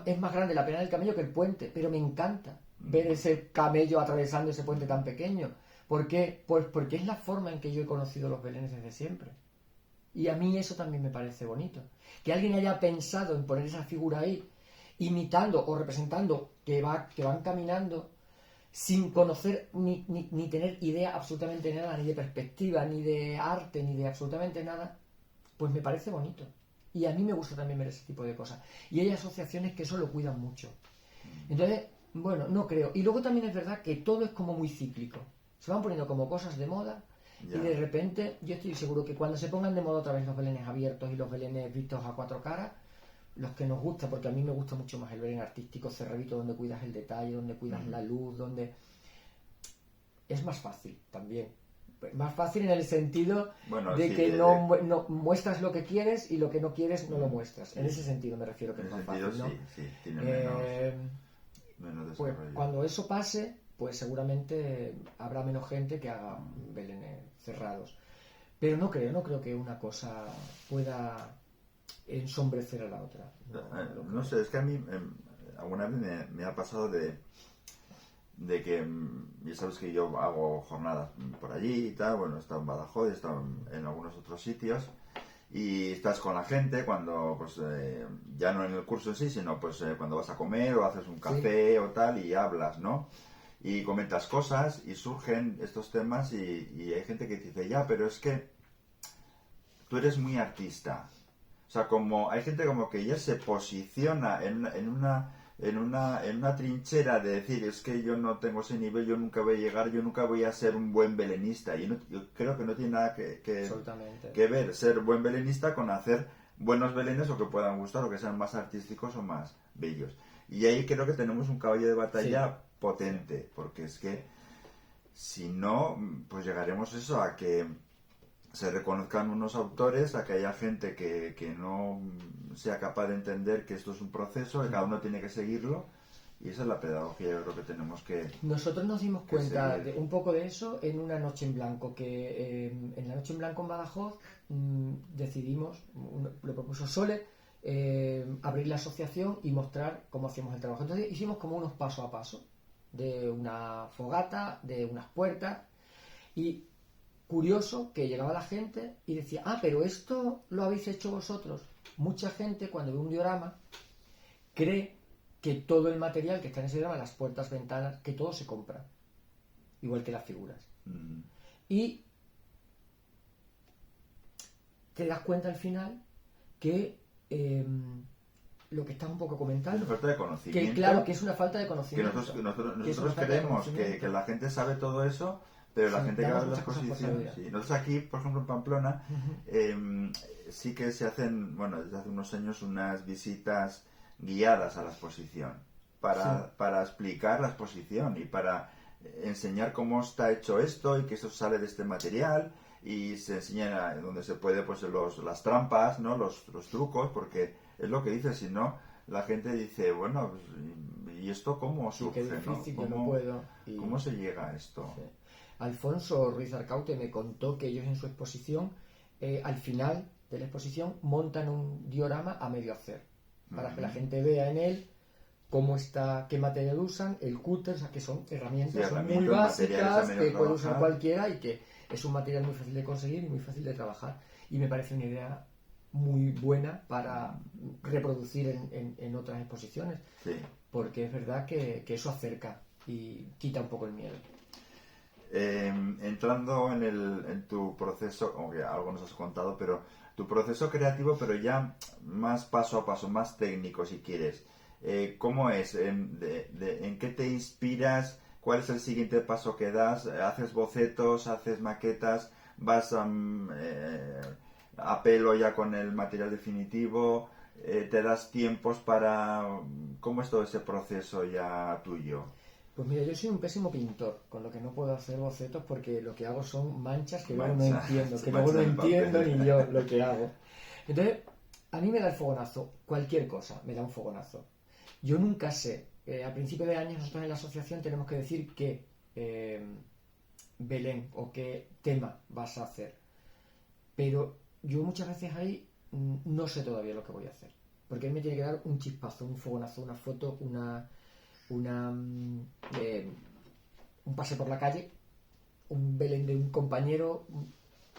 Es más grande la pena del camello que el puente, pero me encanta ver ese camello atravesando ese puente tan pequeño. ¿Por qué? Pues porque es la forma en que yo he conocido los belenes desde siempre. Y a mí eso también me parece bonito. Que alguien haya pensado en poner esa figura ahí, imitando o representando que van caminando sin conocer ni tener idea absolutamente nada, ni de perspectiva, ni de arte, ni de absolutamente nada, pues me parece bonito. Y a mí me gusta también ver ese tipo de cosas. Y hay asociaciones que eso lo cuidan mucho. Entonces, bueno, no creo. Y luego también es verdad que todo es como muy cíclico. Se van poniendo como cosas de moda y de repente yo estoy seguro que cuando se pongan de moda otra vez los belenes abiertos y los belenes vistos a cuatro caras, los que nos gusta, porque a mí me gusta mucho más el belén artístico cerradito, donde cuidas el detalle, donde cuidas la luz, donde... Es más fácil también. Más fácil en el sentido de que no muestras lo que quieres y lo que no quieres no lo muestras. En ese sentido me refiero que es más fácil, ¿no? Sí, tiene menos pues cuando eso pase, pues seguramente habrá menos gente que haga belenes cerrados. Pero no creo que una cosa pueda ensombrecer a la otra. No sé, es que a mí alguna vez me ha pasado de que, ya sabes que yo hago jornadas por allí y tal, bueno, he estado en Badajoz, he estado en algunos otros sitios, y estás con la gente cuando, pues, ya no en el curso en sí, sino pues cuando vas a comer o haces un café o tal y hablas, ¿no? Y comentas cosas y surgen estos temas y hay gente que dice, ya, pero es que tú eres muy artista. O sea, como hay gente como que ya se posiciona en una trinchera de decir, es que yo no tengo ese nivel, yo nunca voy a llegar, yo nunca voy a ser un buen belenista. Y yo creo que no tiene nada que ver ser buen belenista con hacer buenos belenes o que puedan gustar o que sean más artísticos o más bellos. Y ahí creo que tenemos un caballo de batalla potente, porque es que si no, pues llegaremos eso a que se reconozcan unos autores, a que haya gente que no sea capaz de entender que esto es un proceso, que cada uno tiene que seguirlo, y esa es la pedagogía, yo creo que tenemos que... Nosotros nos dimos cuenta de un poco de eso en una noche en blanco, que en la noche en blanco en Badajoz decidimos, lo propuso Sole, abrir la asociación y mostrar cómo hacíamos el trabajo. Entonces hicimos como unos paso a paso, de una fogata, de unas puertas, y curioso que llegaba la gente y decía, pero esto lo habéis hecho vosotros. Mucha gente cuando ve un diorama cree que todo el material que está en ese diorama, las puertas, ventanas, que todo se compra, igual que las figuras. Y te das cuenta al final que lo que estás un poco comentando, es falta de conocimiento, que claro que es una falta de conocimiento, que nosotros creemos que la gente sabe todo eso, pero la gente que va a las exposiciones, nosotros aquí, por ejemplo en Pamplona, sí que se hacen, bueno, desde hace unos años, unas visitas guiadas a la exposición para explicar la exposición y para enseñar cómo está hecho esto y que esto sale de este material, y se enseña donde se puede, pues las trampas, ¿no? los trucos, porque es lo que dice, si no la gente dice, bueno, ¿y esto cómo surge? Qué difícil, ¿no? no puedo. ¿Cómo se llega a esto? Sí. Alfonso Ruiz Arcaute me contó que ellos en su exposición, al final de la exposición, montan un diorama a medio hacer, para que la gente vea en él cómo está, qué material usan, el cúter, o sea, que son herramientas muy básicas que puede usar cualquiera y que es un material muy fácil de conseguir y muy fácil de trabajar. Y me parece una idea muy buena para reproducir en otras exposiciones, porque es verdad que eso acerca y quita un poco el miedo. Entrando en tu proceso, aunque algo nos has contado, pero tu proceso creativo, pero ya más paso a paso, más técnico si quieres, ¿cómo es? ¿En qué te inspiras? ¿Cuál es el siguiente paso que das? ¿Haces bocetos? ¿Haces maquetas? ¿Vas a pelo ya con el material definitivo? ¿Te das tiempos para...? ¿Cómo es todo ese proceso ya tuyo? Pues mira, yo soy un pésimo pintor, con lo que no puedo hacer bocetos porque lo que hago son manchas que luego no entiendo ni yo lo que hago. Entonces, a mí me da el fogonazo, cualquier cosa me da un fogonazo. Yo nunca sé, a principio de año nosotros en la asociación tenemos que decir qué Belén o qué tema vas a hacer. Pero yo muchas veces ahí no sé todavía lo que voy a hacer. Porque él me tiene que dar un chispazo, un fogonazo, una foto, un pase por la calle, un Belén de un compañero,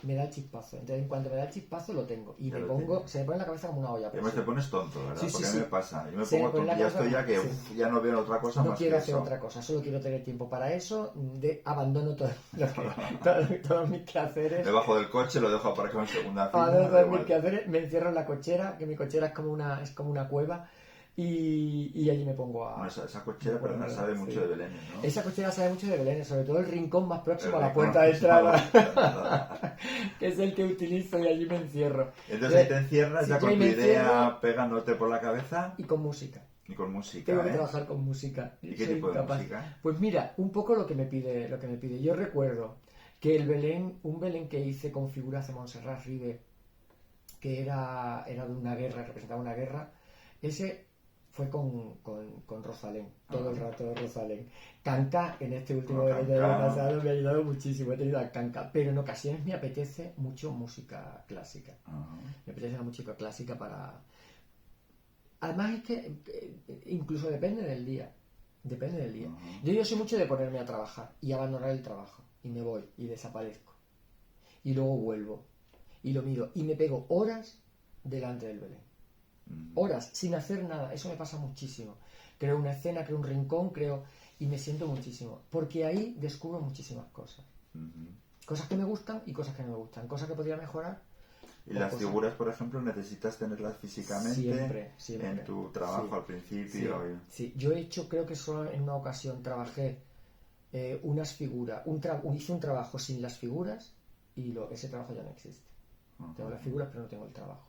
me da el chispazo. Entonces, en cuanto me da el chispazo, lo tengo. Y se me pone en la cabeza como una olla. Además te pones tonto, ¿verdad? Sí, porque a mí me pasa. Yo me pongo tonto, ya estoy ya que ya no veo otra cosa no más quiero que hacer eso. otra cosa, solo quiero tener tiempo para eso. Abandono todos mis quehaceres. Me bajo del coche, lo dejo aparcado en segunda fila. Abandono todos mis quehaceres, me encierro en la cochera, que mi cochera es como una cueva. Y allí me pongo a... Bueno, esa cochera, perdona, sabe mucho de Belén, ¿no? Esa cochera sabe mucho de Belén, sobre todo el rincón más próximo a la puerta de entrada, que es el que utilizo y allí me encierro. Entonces ahí te encierras ya con tu idea pegándote por la cabeza. Y con música. Y con música, Tengo que trabajar con música. ¿Y qué tipo de música? Pues mira, un poco lo que me pide. Yo recuerdo que un Belén que hice con figuras de Montserrat Ribe, que era de una guerra, representaba una guerra, ese fue con Rosalén, todo el rato Rosalén. Canca, en este último Bueno, verano del año Canca. pasado me ha ayudado muchísimo, he tenido a Canca, pero en ocasiones me apetece mucho música clásica. Ajá. Me apetece la música clásica para... Además es que incluso depende del día. Depende del día. Ajá. Yo soy mucho de ponerme a trabajar y abandonar el trabajo. Y me voy y desaparezco. Y luego vuelvo. Y lo miro. Y me pego horas delante del Belén. Horas sin hacer nada. Eso me pasa muchísimo. Creo una escena, creo un rincón, y me siento muchísimo. Porque ahí descubro muchísimas cosas. Cosas que me gustan y cosas que no me gustan. Cosas que podría mejorar. Y las figuras, por ejemplo, necesitas tenerlas físicamente siempre. en tu trabajo Sí, al principio. sí. Yo he hecho, creo que solo en una ocasión trabajé unas figuras, hice un trabajo sin las figuras y ese trabajo ya no existe. Tengo las figuras pero no tengo el trabajo.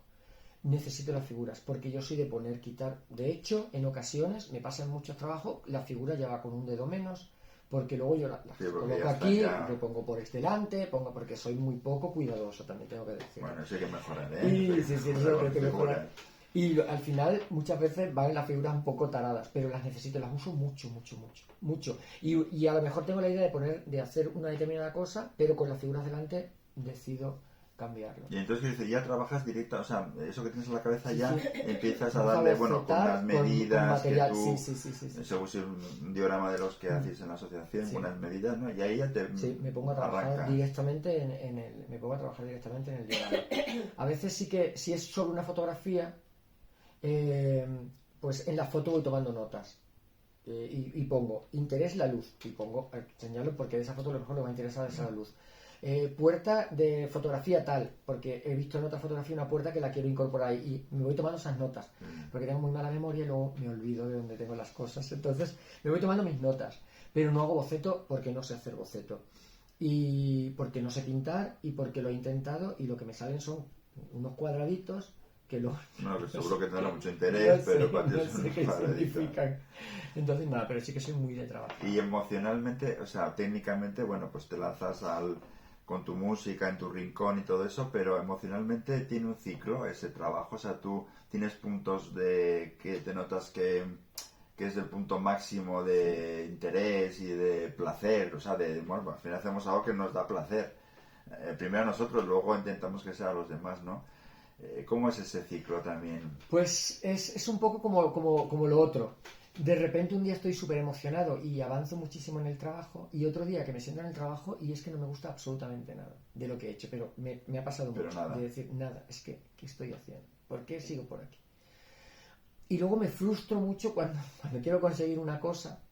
Necesito las figuras porque yo soy de poner, quitar. De hecho, en ocasiones me pasa en muchos trabajos, la figura ya va con un dedo menos. Porque luego yo las coloco aquí, le pongo por delante, porque soy muy poco cuidadoso, también tengo que decir. Bueno, eso hay que mejorar, Sí, eso hay que mejorar. Y al final muchas veces van las figuras un poco taradas, pero las necesito, las uso mucho. Y a lo mejor tengo la idea de hacer una determinada cosa, pero con las figuras delante decido cambiarlo. Y entonces dices, ya trabajas directa, o sea, eso que tienes en la cabeza Sí, ya sí. empiezas a darle, bueno, con las medidas, con material. que tú, Sí. según si un diorama de los que hacéis en la asociación, Sí. unas medidas, ¿no? Y ahí ya te me pongo a trabajar arrancas. directamente en el diorama. A veces si es solo una fotografía, pues en la foto voy tomando notas. Y pongo interés la luz y pongo señalo porque de esa foto a lo mejor le va a interesar esa luz. Puerta de fotografía tal, porque he visto en otra fotografía una puerta que la quiero incorporar y me voy tomando esas notas porque tengo muy mala memoria y luego me olvido de dónde tengo las cosas, entonces me voy tomando mis notas, pero no hago boceto porque no sé hacer boceto y porque no sé pintar y porque lo he intentado y lo que me salen son unos cuadraditos que luego No, seguro que tendrá mucho interés, pero para ti no es sé un qué cuadradito. significan. Entonces nada, pero sí que soy muy de trabajo. Y emocionalmente, o sea, técnicamente, bueno, pues te lanzas con tu música en tu rincón y todo eso, pero emocionalmente tiene un ciclo ese trabajo, o sea, tú tienes puntos de que te notas que es el punto máximo de interés y de placer, o sea, bueno, al final hacemos algo que nos da placer. Primero a nosotros, luego intentamos que sea a los demás, ¿no? ¿Cómo es ese ciclo también? Pues es un poco como lo otro. De repente un día estoy súper emocionado y avanzo muchísimo en el trabajo y otro día que me siento en el trabajo y es que no me gusta absolutamente nada de lo que he hecho, pero me ha pasado mucho nada. de decir, nada, es que ¿qué estoy haciendo? ¿Por qué sigo por aquí? Y luego me frustro mucho cuando quiero conseguir una cosa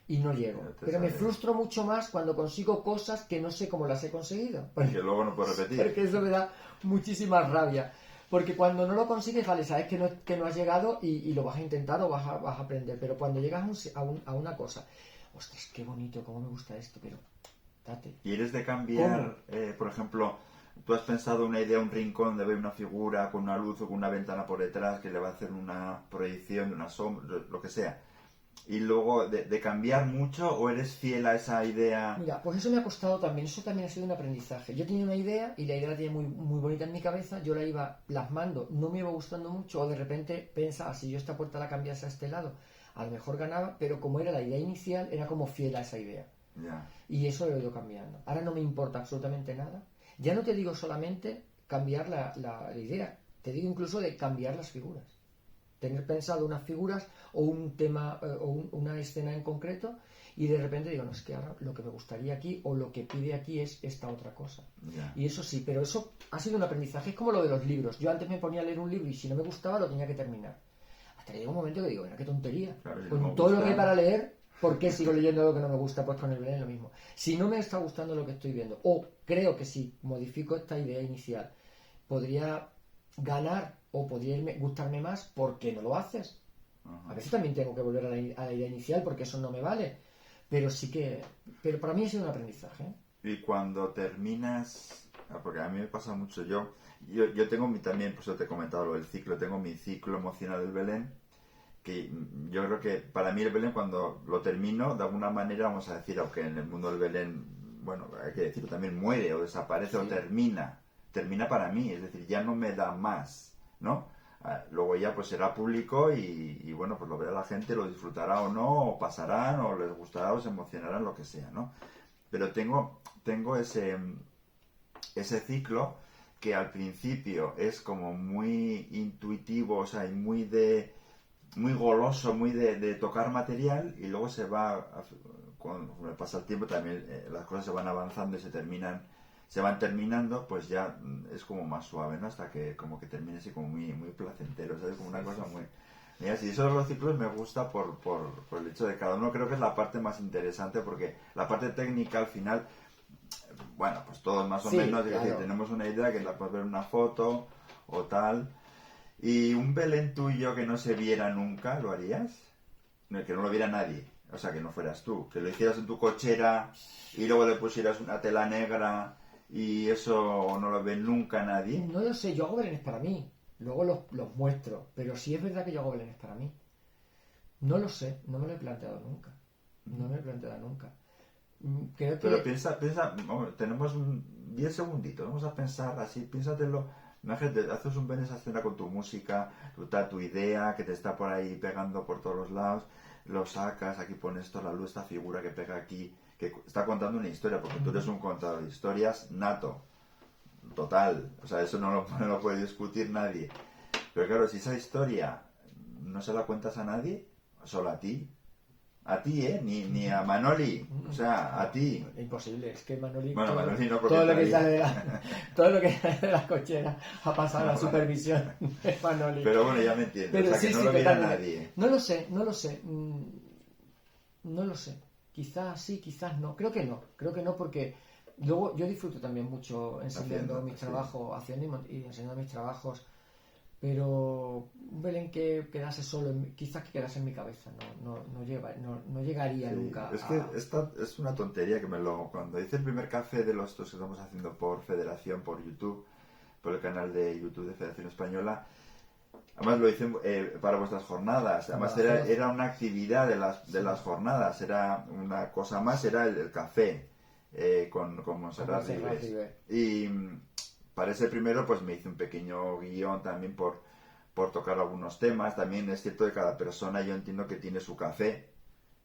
y no llego. Pero me frustro mucho más cuando consigo cosas que no sé cómo las he conseguido. Que luego no puedo repetir. Porque eso me da muchísima rabia. Porque cuando no lo consigues, vale, sabes que no has llegado y lo vas a intentar o vas a aprender. Pero cuando llegas a una cosa, ostras, qué bonito, cómo me gusta esto, pero date. ¿Y eres de cambiar, por ejemplo, tú has pensado una idea, un rincón de ver una figura con una luz o con una ventana por detrás que le va a hacer una proyección, una sombra, lo que sea? Y luego, de cambiar mucho o eres fiel a esa idea? Mira, pues eso me ha costado también, eso también ha sido un aprendizaje. Yo tenía una idea y la idea la tenía muy, muy bonita en mi cabeza, yo la iba plasmando, no me iba gustando mucho o de repente pensaba, si yo esta puerta la cambiase a este lado, a lo mejor ganaba, pero como era la idea inicial, era como fiel a esa idea. Yeah. Y eso lo he ido cambiando. Ahora no me importa absolutamente nada. Ya no te digo solamente cambiar la idea, te digo incluso de cambiar las figuras. Tener pensado unas figuras o un tema o una escena en concreto y de repente digo, no, es que ahora lo que me gustaría aquí o lo que pide aquí es esta otra cosa. Yeah. Y eso sí, pero eso ha sido un aprendizaje, es como lo de los libros. Yo antes me ponía a leer un libro y si no me gustaba lo tenía que terminar. Hasta que llegó un momento que digo, mira, qué tontería. Claro, si con no todo gusta... lo que hay para leer, ¿por qué sigo leyendo algo que no me gusta? Pues con el Belén lo mismo. Si no me está gustando lo que estoy viendo, o creo que si modifico esta idea inicial, podría ganar o podría gustarme más, ¿por qué no lo haces? A veces también tengo que volver a la idea inicial porque eso no me vale. Pero sí que... Pero para mí ha sido un aprendizaje. Y cuando terminas... Porque a mí me pasa mucho. Yo tengo también, pues yo te he comentado lo del ciclo, tengo mi ciclo emocional del Belén, que yo creo que para mí el Belén cuando lo termino, de alguna manera, vamos a decir, aunque en el mundo del Belén, bueno, hay que decirlo, también muere o desaparece o termina para mí, es decir, ya no me da más, ¿no? Luego ya pues será público y bueno, pues lo verá la gente, lo disfrutará o no, o pasarán, o les gustará, o se emocionarán, lo que sea, ¿no? Pero tengo ese ciclo que al principio es como muy intuitivo, o sea, y muy goloso, muy de tocar material, y luego cuando pasa el tiempo también las cosas se van avanzando y se van terminando, pues ya es como más suave, ¿no? Hasta que como que termine así como muy placentero, ¿sabes? Como una cosa muy... Mira, si eso de los ciclos me gusta por el hecho de cada uno, creo que es la parte más interesante, porque la parte técnica al final, bueno, pues todos más o menos, es decir, tenemos una idea que la puedes ver en una foto o tal. ¿Y un Belén tuyo que no se viera nunca, lo harías? No, que no lo viera nadie, o sea, que no fueras tú, que lo hicieras en tu cochera y luego le pusieras una tela negra y eso no lo ve nunca nadie. No lo sé, yo hago belenes para mí. Luego los muestro. Pero sí es verdad que yo hago belenes para mí. No lo sé, no me lo he planteado nunca. No me lo he planteado nunca. Creo que... Pero piensa, tenemos 10 segunditos, vamos a pensar así, piénsatelo. Imagínate, haces un esa escena con tu música, tu idea que te está por ahí pegando por todos los lados, lo sacas, aquí pones toda la luz, esta figura que pega aquí, que está contando una historia, porque tú eres un contador de historias nato, total, o sea, eso no lo puede discutir nadie. Pero claro, si esa historia no se la cuentas a nadie, solo a ti, ni a Manoli, o sea, a ti. Imposible, es que Manoli... Bueno, Manoli no, todo lo que sale todo lo que sale de la cochera ha pasado a la supervisión de Manoli. Pero bueno, ya me entiendes, pero o sea, sí, que no sí, lo viera totalmente. nadie. No lo sé. No lo sé. Quizás sí, quizás no. Creo que no porque luego yo disfruto también mucho enseñando mis trabajos, haciendo y enseñando mis trabajos. Pero un Belén que quedase solo, quizás que quedase en mi cabeza, no llegaría nunca es que esta es una tontería cuando hice el primer café de los dos que estamos haciendo por Federación, por YouTube, por el canal de YouTube de Federación Española, además lo hice para vuestras jornadas, además era una actividad de las jornadas, era una cosa más, era el café con Montserrat Ribes. Y para ese primero pues me hice un pequeño guión también por tocar algunos temas. También es cierto que cada persona yo entiendo que tiene su café.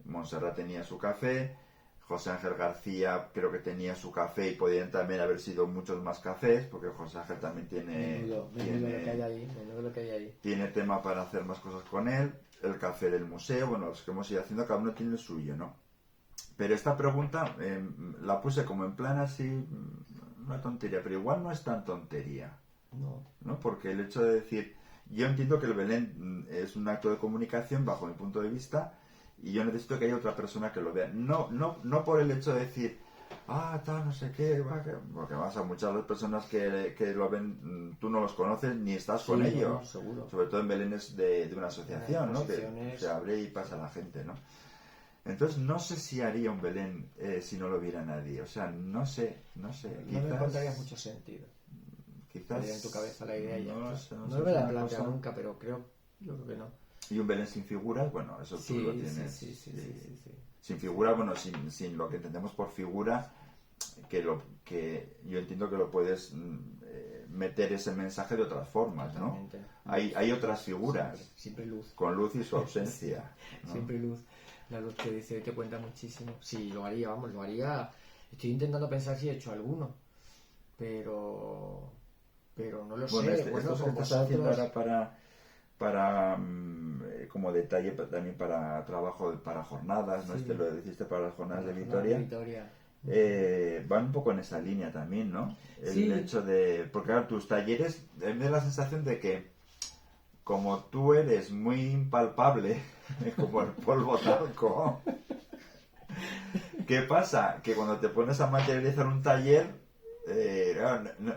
Montserrat tenía su café, José Ángel García creo que tenía su café y podían también haber sido muchos más cafés, porque José Ángel también tiene tema para hacer más cosas con él. El café del museo, bueno, los que hemos ido haciendo, cada uno tiene el suyo, ¿no? Pero esta pregunta la puse como en plan así, una tontería, pero igual no es tan tontería, ¿no? Porque el hecho de decir, yo entiendo que el Belén es un acto de comunicación bajo mi punto de vista y yo necesito que haya otra persona que lo vea. No por el hecho de decir, tal, no sé qué, porque vas a muchas de las personas que lo ven, tú no los conoces ni estás con ellos. No, seguro. Sobre todo en Belén es de una asociación, ¿no? Que se abre y pasa la gente, ¿no? Entonces no sé si haría un Belén si no lo viera nadie. O sea, no sé. No me encontraría mucho sentido. Quizás en tu cabeza la idea ya. No me la he planteado nunca, pero yo creo que no. Y un Belén sin figuras, bueno, eso tú lo tienes. Sí. Sin figura, bueno, sin lo que entendemos por figura, que yo entiendo que lo puedes meter ese mensaje de otras formas, ¿no? Hay otras figuras. Siempre luz. Con luz y su ausencia. ¿no? Siempre luz. La luz que dice que cuenta muchísimo. Sí, lo haría. Estoy intentando pensar si he hecho alguno. Pero no lo sé. Esto se está haciendo ahora para como detalle también para trabajo, para jornadas, ¿no? Lo hiciste para las jornadas de Vitoria. Van un poco en esa línea también, ¿no? El hecho de... Porque claro, tus talleres, me da la sensación de que como tú eres muy impalpable, como el polvo talco, ¿qué pasa? Que cuando te pones a materializar un taller,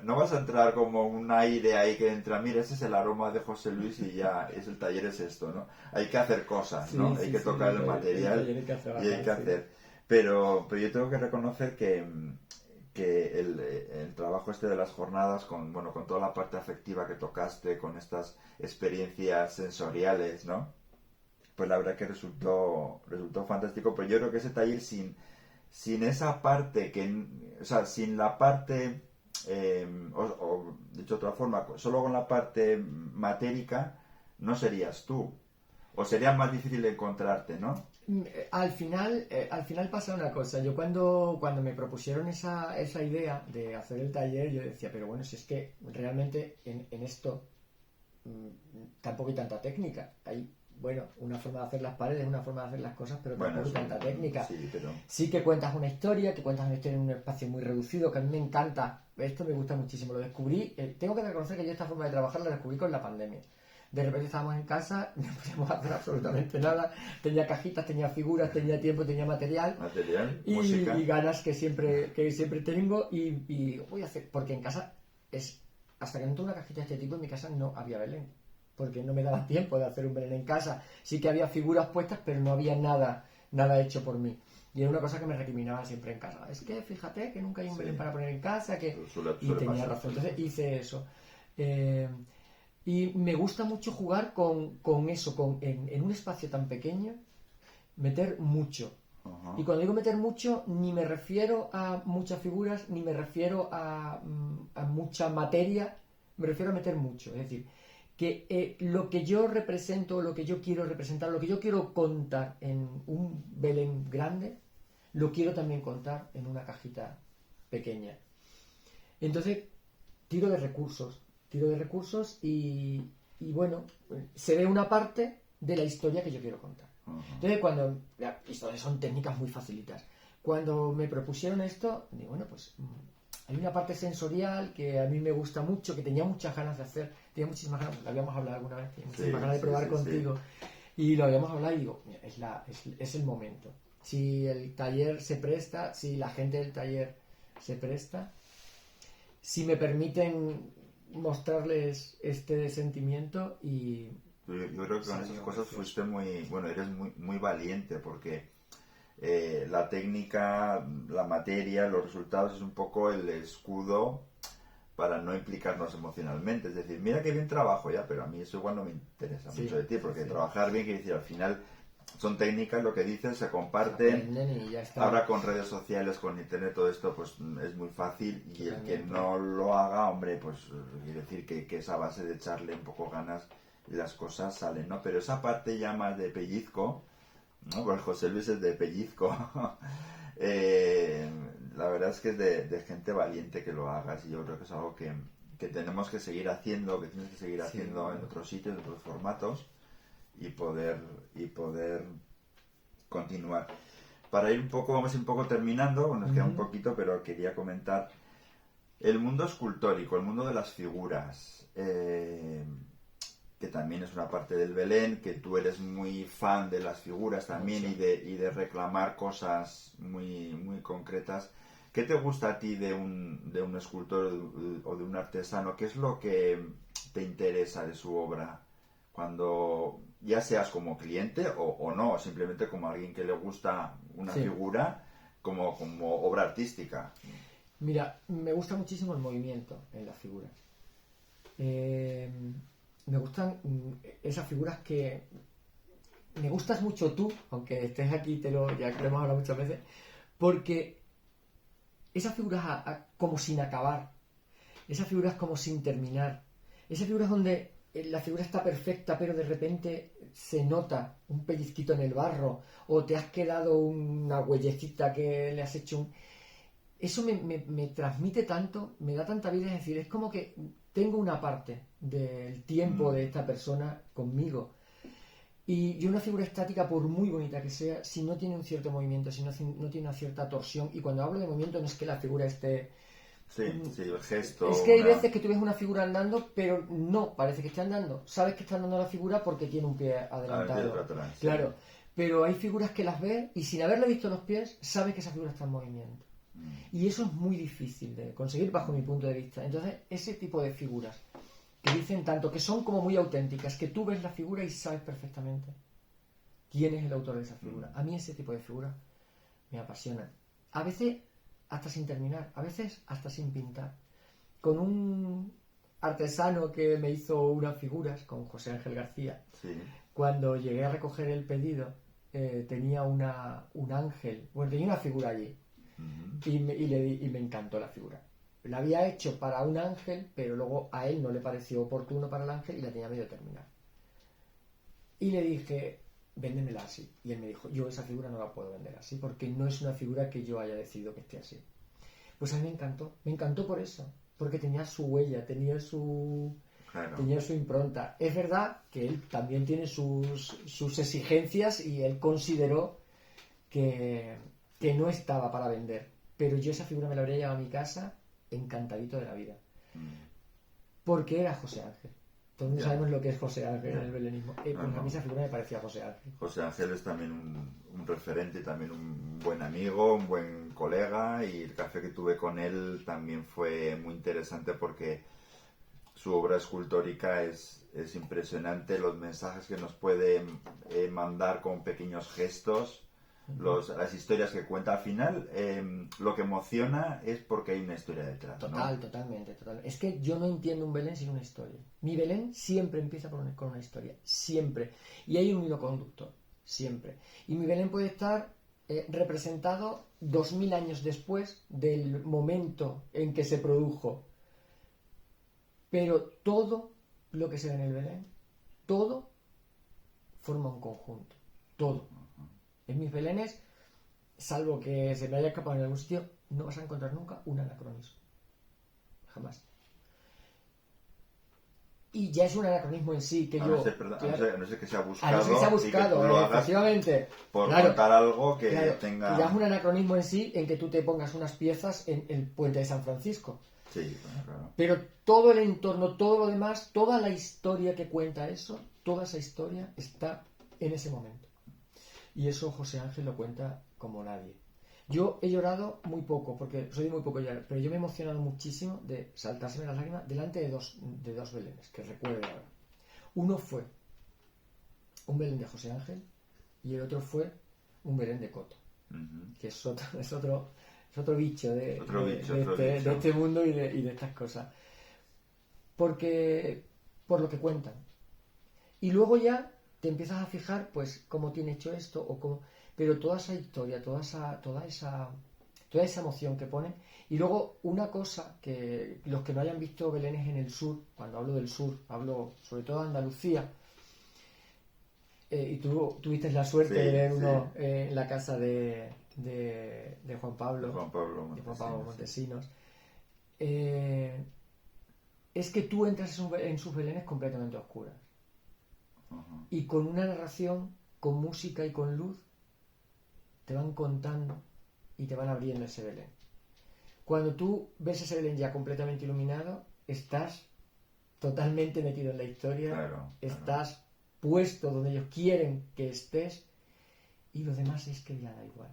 no vas a entrar como un aire ahí que entra, mira, ese es el aroma de José Luis y ya, el taller es esto, ¿no? Hay que hacer cosas, ¿no? Hay que tocar el material y hay que hacer. Pero yo tengo que reconocer que el trabajo este de las jornadas con toda la parte afectiva que tocaste, con estas experiencias sensoriales, ¿no? Pues la verdad que resultó fantástico, pero yo creo que ese taller sin esa parte sin la parte o dicho de otra forma, solo con la parte matérica no serías tú. O sería más difícil encontrarte, ¿no? Al final pasa una cosa. Yo cuando me propusieron esa idea de hacer el taller, yo decía, pero bueno, si es que realmente en esto tampoco hay tanta técnica. Hay, bueno, una forma de hacer las paredes, una forma de hacer las cosas, pero tampoco hay tanta técnica. Sí, pero... sí que cuentas una historia, en un espacio muy reducido, que a mí me encanta. Esto me gusta muchísimo. Lo descubrí. Tengo que reconocer que yo esta forma de trabajar la descubrí con la pandemia. De repente estábamos en casa, no podíamos hacer absolutamente nada. Tenía cajitas, tenía figuras, tenía tiempo, tenía material música. Y ganas que siempre tengo. Y voy a hacer, porque en casa hasta que no tuve una cajita de este tipo, en mi casa no había Belén, porque no me daba tiempo de hacer un Belén en casa. Sí que había figuras puestas, pero no había nada hecho por mí. Y era una cosa que me recriminaba siempre en casa. Es que fíjate que nunca hay un Belén para poner en casa, y tenía razón. Entonces hice eso. Y me gusta mucho jugar con eso, en un espacio tan pequeño, meter mucho. Uh-huh. Y cuando digo meter mucho, ni me refiero a muchas figuras, ni me refiero a mucha materia, me refiero a meter mucho. Es decir, que lo que yo represento, lo que yo quiero representar, lo que yo quiero contar en un Belén grande, lo quiero también contar en una cajita pequeña. Entonces, tiro de recursos y bueno, se ve una parte de la historia que yo quiero contar. Uh-huh. Entonces, cuando las historias son técnicas muy facilitas, cuando me propusieron esto, digo, bueno, pues hay una parte sensorial que a mí me gusta mucho, que tenía muchas ganas de hacer, tenía muchísimas ganas, lo habíamos hablado alguna vez, tenía muchísimas ganas de probar contigo, y lo habíamos hablado y digo, es el momento. Si el taller se presta, si la gente del taller se presta, si me permiten mostrarles este sentimiento. Y yo creo que con esas cosas fuiste eres muy valiente, porque la técnica, la materia, los resultados es un poco el escudo para no implicarnos emocionalmente. Es decir, mira qué bien trabajo ya, pero a mí eso igual no me interesa mucho de ti, porque trabajar bien quiere decir, al final son técnicas, lo que dices, se comparten. Y ya está. Ahora con redes sociales, con internet, todo esto, pues es muy fácil. Y el que no lo haga, hombre, pues quiere decir que esa base de echarle un poco ganas y las cosas salen, ¿no? Pero esa parte ya más de pellizco, ¿no? Pues José Luis es de pellizco. La verdad es que es de gente valiente que lo hagas, y yo creo que es algo que tenemos que seguir haciendo, que tienes que seguir haciendo en otros sitios, en otros formatos, y poder continuar. Para ir vamos un poco terminando, nos queda un poquito, pero quería comentar el mundo escultórico, el mundo de las figuras, que también es una parte del Belén, que tú eres muy fan de las figuras también, y de reclamar cosas muy, muy concretas. ¿Qué te gusta a ti de un escultor o de un artesano? ¿Qué es lo que te interesa de su obra? Cuando ya seas como cliente o no, simplemente como alguien que le gusta una figura como obra artística. Mira, me gusta muchísimo el movimiento en las figuras. Me gustan esas figuras que... Me gustas mucho tú, aunque estés aquí, ya lo hemos hablado muchas veces, porque esas figuras como sin acabar, esas figuras como sin terminar, esas figuras donde la figura está perfecta, pero de repente se nota un pellizquito en el barro, o te has quedado una huellecita que le has hecho Eso me transmite tanto, me da tanta vida, es decir, es como que tengo una parte del tiempo de esta persona conmigo. Y una figura estática, por muy bonita que sea, si no tiene un cierto movimiento, si no tiene una cierta torsión, y cuando hablo de movimiento no es que la figura esté... Sí, el gesto... Es que hay veces que tú ves una figura andando, pero no parece que esté andando. Sabes que está andando la figura porque tiene un pie adelantado. Atrás, claro, sí. Pero hay figuras que las ves y sin haberle visto los pies, sabes que esa figura está en movimiento. Y eso es muy difícil de conseguir bajo mi punto de vista. Entonces, ese tipo de figuras que dicen tanto, que son como muy auténticas, que tú ves la figura y sabes perfectamente quién es el autor de esa figura. A mí ese tipo de figuras me apasionan. A veces hasta sin terminar, a veces hasta sin pintar. Con un artesano que me hizo unas figuras, con José Ángel García, cuando llegué a recoger el pedido, tenía un ángel, bueno, tenía una figura allí, y me encantó la figura. la había hecho para un ángel, pero luego a él no le pareció oportuno para el ángel y la tenía medio terminada. Y le dije, véndemela así. Y él me dijo, yo esa figura no la puedo vender así porque no es una figura que yo haya decidido que esté así. Pues a mí me encantó por eso, porque tenía su huella, tenía su impronta. Es verdad que él también tiene sus exigencias y él consideró que no estaba para vender, pero yo esa figura me la habría llevado a mi casa encantadito de la vida, porque era José Ángel. Todos sabemos lo que es José Ángel en el belenismo. Pues a mí esa figura me parecía José Ángel. José Ángel es también un referente, también un buen amigo, un buen colega, y el café que tuve con él también fue muy interesante porque su obra escultórica es impresionante, los mensajes que nos puede mandar con pequeños gestos, las historias que cuenta. Al final, lo que emociona es porque hay una historia detrás, ¿no? Totalmente. Es que yo no entiendo un Belén sin una historia. Mi Belén siempre empieza con una historia, siempre. Y hay un hilo conductor, siempre. Y mi Belén puede estar representado 2000 años después del momento en que se produjo. Pero todo lo que se ve en el Belén, todo forma un conjunto, todo. En mis belenes, salvo que se me haya escapado en algún sitio, no vas a encontrar nunca un anacronismo. Jamás. Y ya es un anacronismo en sí que a yo... no ser que se ha buscado. A no ser que se ha buscado, efectivamente. Por contar algo que tenga... Que ya es un anacronismo en sí en que tú te pongas unas piezas en el puente de San Francisco. Sí, claro. Pero todo el entorno, todo lo demás, toda la historia que cuenta eso, toda esa historia está en ese momento. Y eso José Ángel lo cuenta como nadie. Yo he llorado muy poco, porque soy de muy poco llorar, pero yo me he emocionado muchísimo de saltárseme las lágrimas delante de dos belenes, que recuerdo ahora. Uno fue un belén de José Ángel y el otro fue un belén de Coto, que es otro bicho de este mundo y de estas cosas. Por lo que cuentan. Y luego ya te empiezas a fijar, pues, cómo tiene hecho esto, o cómo... Pero toda esa historia, toda esa emoción que pone. Y luego una cosa que los que no hayan visto belenes en el sur, cuando hablo del sur, hablo sobre todo de Andalucía, y tú tuviste la suerte de ver uno en la casa de Juan Pablo Montesinos. Es que tú entras en sus belenes completamente oscuras. Y con una narración, con música y con luz, te van contando y te van abriendo ese belén. Cuando tú ves ese belén ya completamente iluminado, estás totalmente metido en la historia, estás puesto donde ellos quieren que estés, y lo demás es que ya da igual.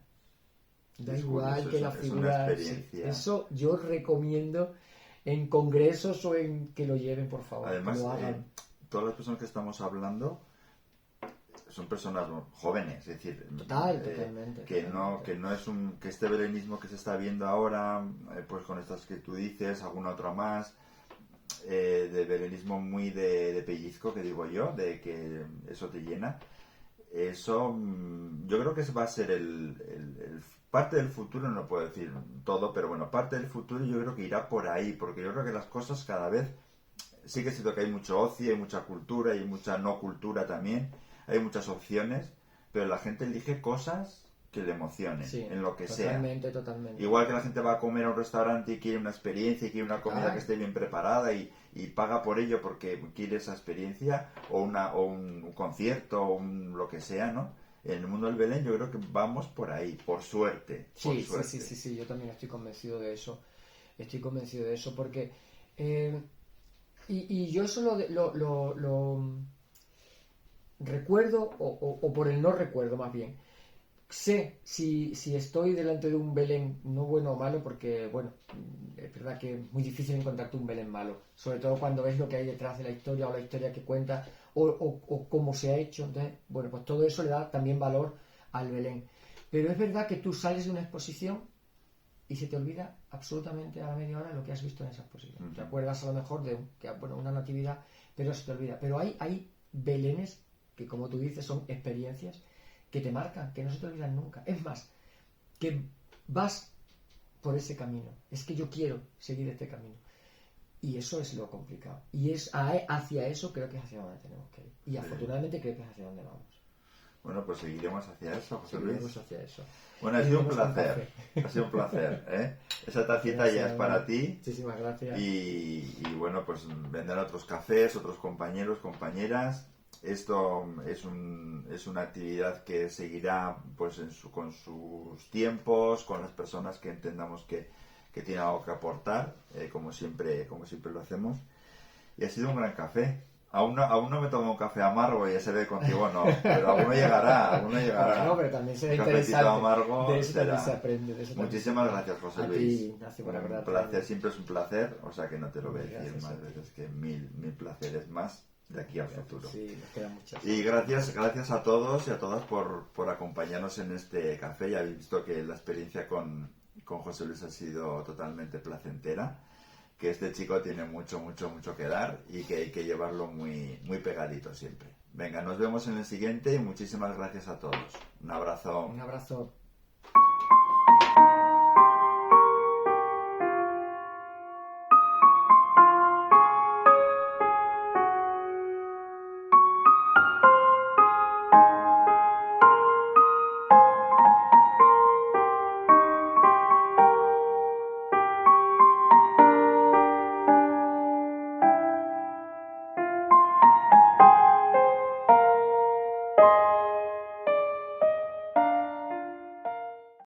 Da igual que la figura... Eso yo recomiendo en congresos o en que lo lleven, por favor. Además, que lo hagan. Todas las personas que estamos hablando son personas jóvenes, es decir, totalmente. Que no es que este belenismo que se está viendo ahora, pues con estas que tú dices, alguna otra más, de belenismo muy de pellizco, que digo yo, de que eso te llena. Eso, yo creo que ese va a ser el parte del futuro, no puedo decir todo, pero bueno, parte del futuro yo creo que irá por ahí, porque yo creo que las cosas cada vez, sí que siento que hay mucho ocio, hay mucha cultura, hay mucha no cultura también, hay muchas opciones, pero la gente elige cosas que le emocionen, en lo que totalmente. Igual que la gente va a comer a un restaurante y quiere una experiencia y quiere una comida que esté bien preparada y paga por ello porque quiere esa experiencia, o un concierto, o lo que sea, ¿no? En el mundo del Belén yo creo que vamos por ahí, por suerte. Sí, yo también estoy convencido de eso. Porque... y yo eso lo recuerdo, o por el no recuerdo más bien. Sé si estoy delante de un Belén, no bueno o malo, porque, bueno, es verdad que es muy difícil encontrarte un Belén malo, sobre todo cuando ves lo que hay detrás de la historia, o la historia que cuenta, o cómo se ha hecho. Entonces, bueno, pues todo eso le da también valor al Belén. Pero es verdad que tú sales de una exposición y se te olvida absolutamente a la media hora lo que has visto en esa exposición. Te acuerdas a lo mejor de una natividad, pero se te olvida. Pero hay belenes que, como tú dices, son experiencias que te marcan, que no se te olvidan nunca. Es más, que vas por ese camino. Es que yo quiero seguir este camino. Y eso es lo complicado. Y es hacia eso creo que es hacia donde tenemos que ir. Y afortunadamente creo que es hacia donde vamos. Bueno, pues seguiremos hacia eso, José Seguiremos Luis. hacia eso. Bueno, ha sido un placer. Ha sido un placer, ¿eh? Esa tacita ya es para ti. Muchísimas gracias. Y bueno, pues vendrán otros cafés, otros compañeros, compañeras. Esto es una actividad que seguirá pues con sus tiempos, con las personas que entendamos que tiene algo que aportar, como siempre lo hacemos. Y ha sido un gran café. Aún no me tomo un café amargo, ya se ve contigo no, pero alguno llegará. No, pero también será un cafecito interesante. amargo De eso será. también se aprende. Muchísimas gracias, José Luis. A ti, Ignacio, por un placer, siempre es un placer, o sea que no te lo voy a decir más veces que mil placeres más de aquí al futuro. Sí, nos quedan muchas. Y gracias a todos y a todas por acompañarnos en este café. Ya habéis visto que la experiencia con José Luis ha sido totalmente placentera, que este chico tiene mucho que dar y que hay que llevarlo muy pegadito siempre. Venga, nos vemos en el siguiente y muchísimas gracias a todos. Un abrazo. Un abrazo.